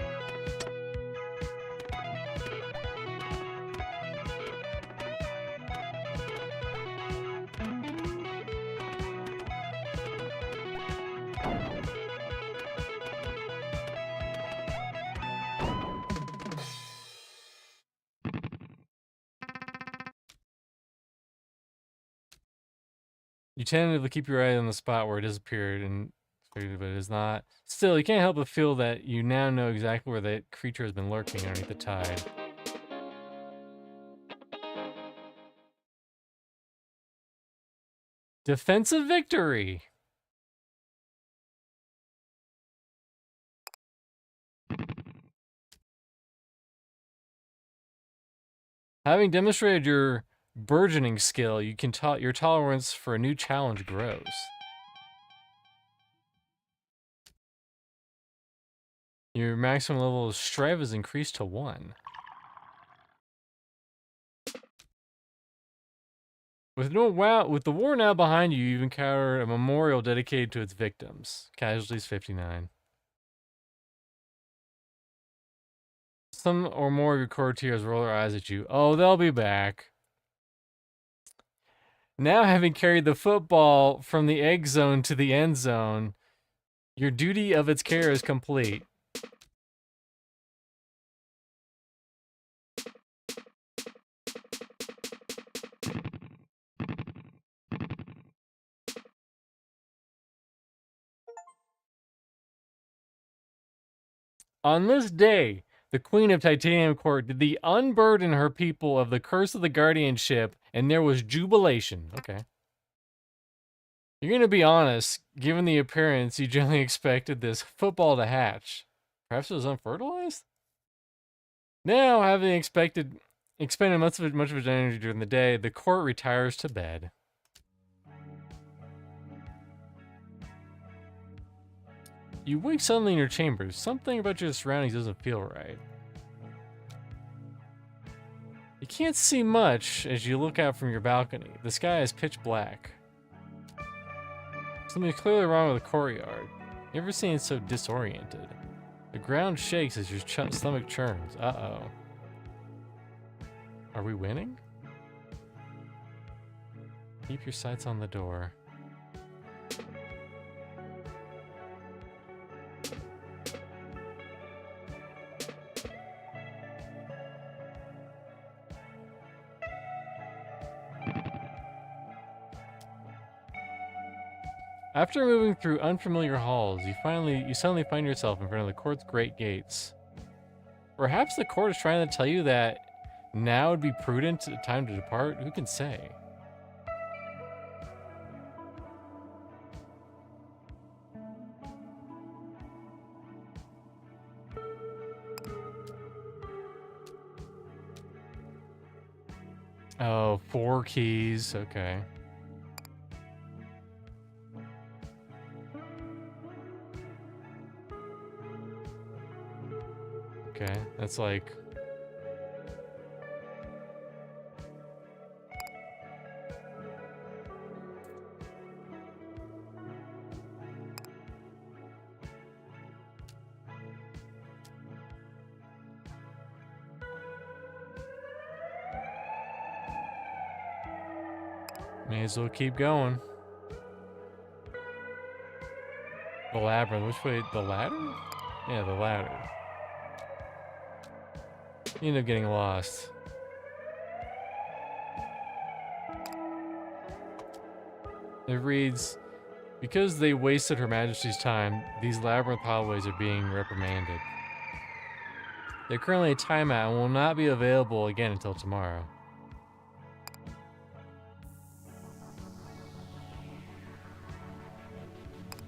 You tentatively keep your eye on the spot where it disappeared, but it is not. Still, you can't help but feel that you now know exactly where that creature has been lurking underneath the tide. Defensive victory! Having demonstrated your burgeoning skill, you can your tolerance for a new challenge grows. Your maximum level of strive is increased to 1. With the war now behind you, you've encountered a memorial dedicated to its victims. Casualties 59. Some or more of your courtiers roll their eyes at you. Oh, they'll be back. Now, having carried the football from the egg zone to the end zone, your duty of its care is complete. On this day, the Queen of Titanium Court did the unburden her people of the curse of the guardianship, and there was jubilation. Okay. You're going to be honest, given the appearance, you generally expected this football to hatch. Perhaps it was unfertilized? Now, having expended much of its energy during the day, the court retires to bed. You wake suddenly in your chambers. Something about your surroundings doesn't feel right. You can't see much as you look out from your balcony. The sky is pitch black. Something's clearly wrong with the courtyard. You ever seen it so disoriented? The ground shakes as your stomach churns. Uh-oh. Are we winning? Keep your sights on the door. After moving through unfamiliar halls, you suddenly find yourself in front of the court's great gates. Perhaps the court is trying to tell you that now would be prudent time to depart? Who can say? Oh, 4 keys. Okay. Okay, that's like... May as well keep going. The labyrinth. Which way? The ladder? Yeah, the ladder. You end up getting lost. It reads, because they wasted Her Majesty's time, these labyrinth hallways are being reprimanded. They're currently a timeout and will not be available again until tomorrow.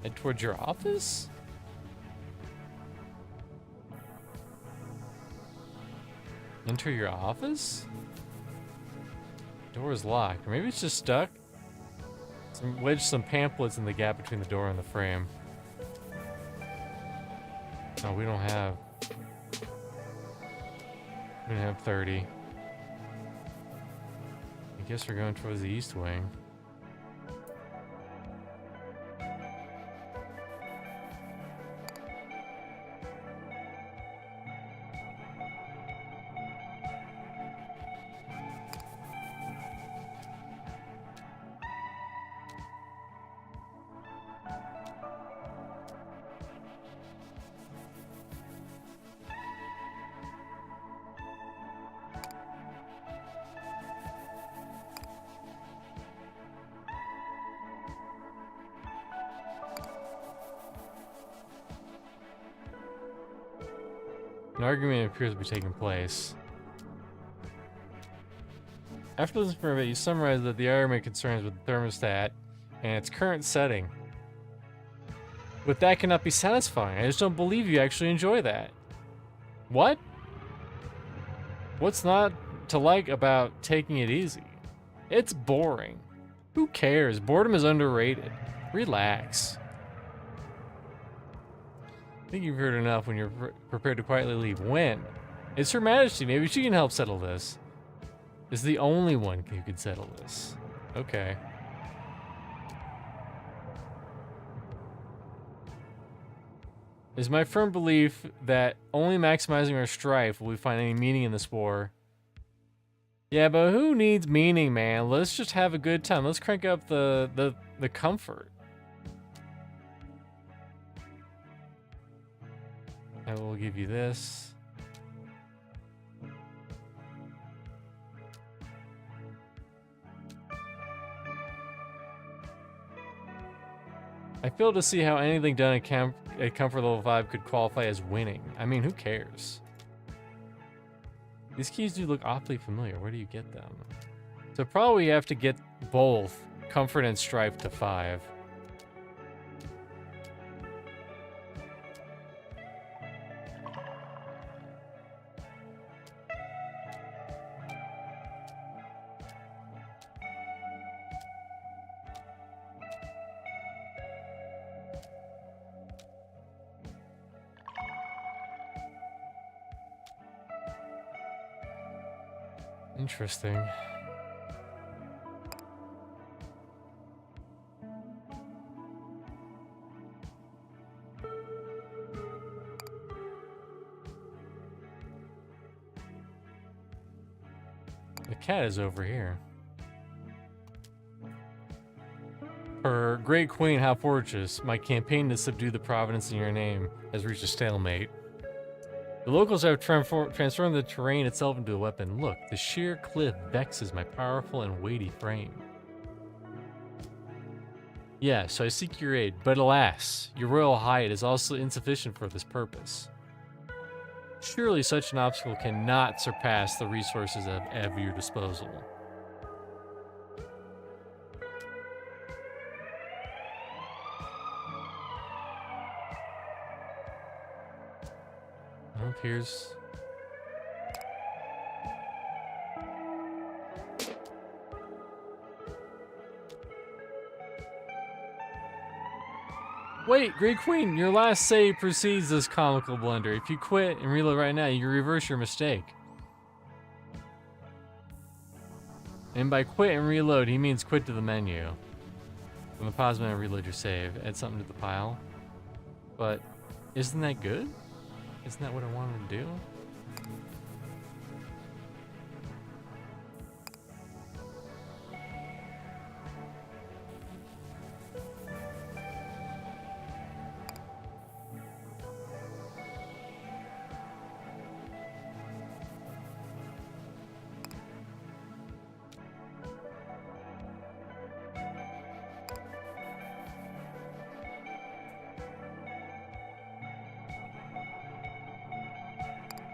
Head towards your office? Enter your office? Door is locked. Or maybe it's just stuck. Wedge some pamphlets in the gap between the door and the frame. No, we don't have 30. I guess we're going towards the east wing. An argument appears to be taking place. After listening for a bit, you summarize that the argument concerns with the thermostat and its current setting. But that cannot be satisfying. I just don't believe you actually enjoy that. What? What's not to like about taking it easy? It's boring. Who cares? Boredom is underrated. Relax. I think you've heard enough when you're prepared to quietly leave. When? It's Her Majesty. Maybe she can help settle this. Is the only one who can settle this. Okay. It's my firm belief that only maximizing our strife will we find any meaning in this war. Yeah, but who needs meaning, man? Let's just have a good time. Let's crank up the comfort. I will give you this. I fail to see how anything done at comfort level 5 could qualify as winning. I mean, who cares? These keys do look awfully familiar. Where do you get them? So probably you have to get both comfort and strife to 5. Interesting. The cat is over here. Her great queen, how fortuitous. My campaign to subdue the province in your name has reached a stalemate. The locals have transformed the terrain itself into a weapon. Look, the sheer cliff vexes my powerful and weighty frame. Yes, I seek your aid, but alas, your royal height is also insufficient for this purpose. Surely such an obstacle cannot surpass the resources at your disposal. Well, here's... Wait, Great Queen, your last save precedes this comical blunder. If you quit and reload right now, you reverse your mistake. And by quit and reload, he means quit to the menu. From the pause menu, reload your save. Add something to the pile. But isn't that good? Isn't that what I wanted to do?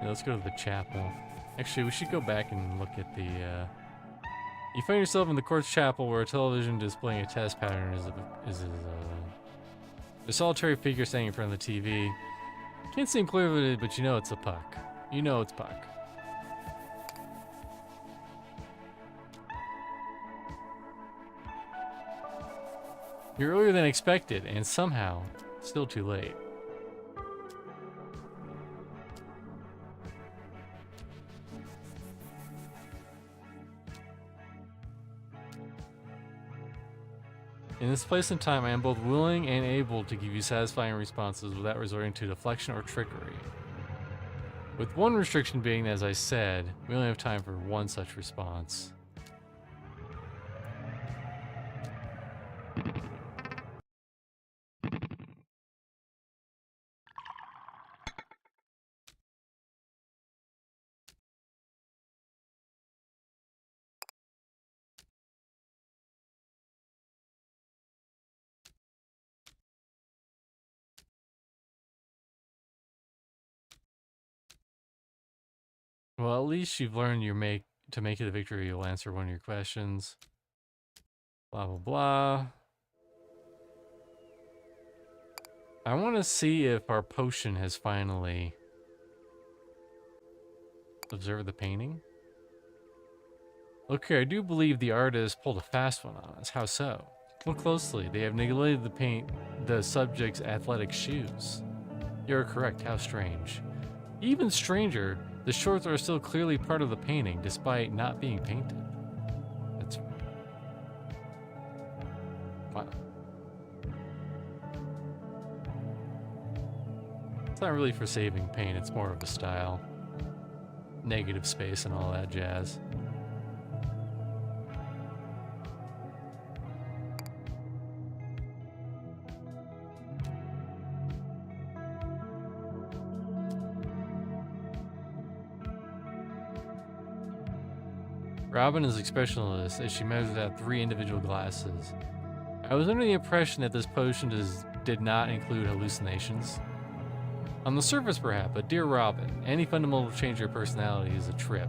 Yeah, let's go to the chapel. Actually, we should go back and look at the, You find yourself in the court's chapel where a television displaying a test pattern is a solitary figure standing in front of the TV. Can't seem clearly, but you know it's a Puck. You know it's Puck. You're earlier than expected, and somehow, still too late. In this place and time, I am both willing and able to give you satisfying responses without resorting to deflection or trickery. With one restriction being, as I said, we only have time for one such response. Well, at least you've learned to make it a victory, you'll answer one of your questions. Blah, blah, blah. I want to see if our potion has finally observed the painting. Look here, I do believe the artist pulled a fast one on us. How so? Look closely. They have neglected to paint the subject's athletic shoes. You're correct. How strange. Even stranger, the shorts are still clearly part of the painting, despite not being painted. It's not really for saving paint, it's more of a style. Negative space and all that jazz. Robin is expressionless as she measures out 3 individual glasses. I was under the impression that this potion did not include hallucinations. On the surface, perhaps, but dear Robin, any fundamental change in your personality is a trip.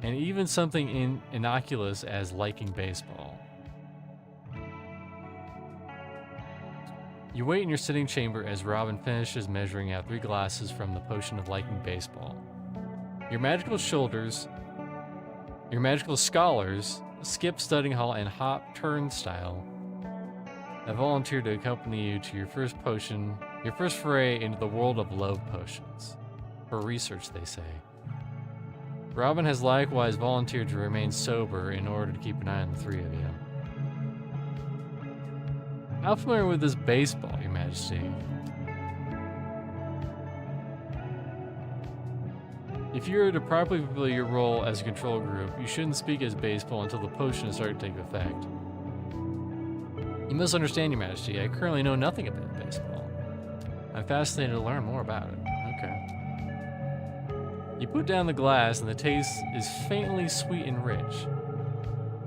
And even something innocuous as liking baseball. You wait in your sitting chamber as Robin finishes measuring out 3 glasses from the potion of liking baseball. Your magical scholars, Skip Studying Hall and Hop Turnstile, have volunteered to accompany you to your first foray into the world of love potions. For research, they say. Robin has likewise volunteered to remain sober in order to keep an eye on the 3 of you. How familiar with this baseball, Your Majesty? If you are to properly fulfill your role as a control group, you shouldn't speak as baseball until the potion has started to take effect. You must understand, Your Majesty, I currently know nothing about baseball. I'm fascinated to learn more about it. Okay. You put down the glass and the taste is faintly sweet and rich,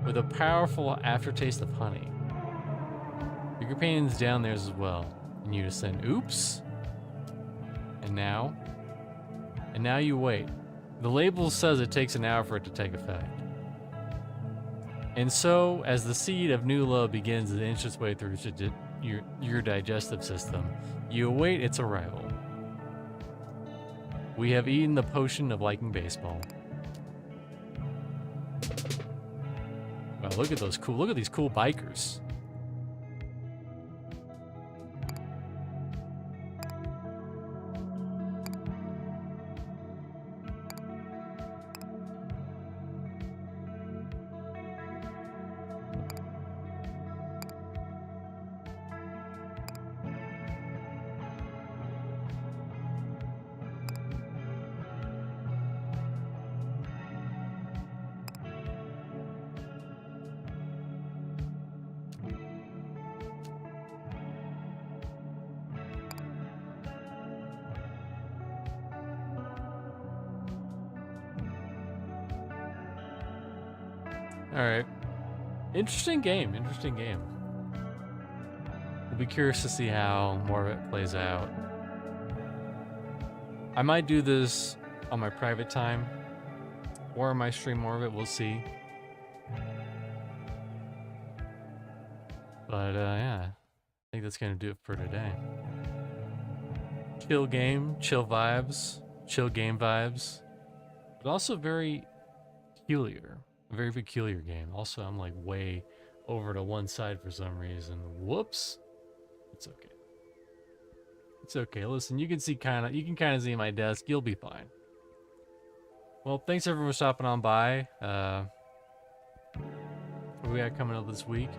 with a powerful aftertaste of honey. Your companion's down there as well, and you just said, oops. And now you wait. The label says it takes an hour for it to take effect. And so, as the seed of new love begins to inch its way through your digestive system, you await its arrival. We have eaten the potion of liking baseball. Wow, look at these cool bikers. Alright. Interesting game. We'll be curious to see how more of it plays out. I might do this on my private time, or I might stream more of it, we'll see. But yeah, I think that's gonna do it for today. Chill game, chill vibes, chill game vibes, but also very peculiar. A very peculiar game. Also, I'm like way over to one side for some reason. Whoops. It's okay. It's okay. Listen, you can kind of see my desk. You'll be fine. Well, thanks everyone for stopping on by. What we got coming up this week?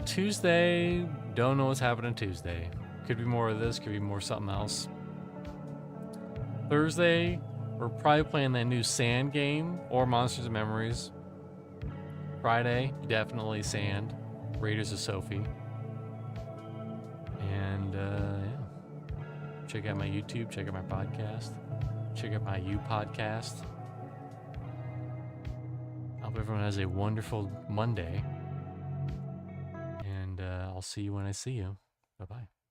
Tuesday. Don't know what's happening Tuesday. Could be more of this. Could be more something else. Thursday. We're probably playing that new Sand game or Monsters of Memories. Friday, definitely Sand. Raiders of Sophie. And yeah. Check out my YouTube, check out my podcast. Check out my podcast. I hope everyone has a wonderful Monday. And I'll see you when I see you. Bye-bye.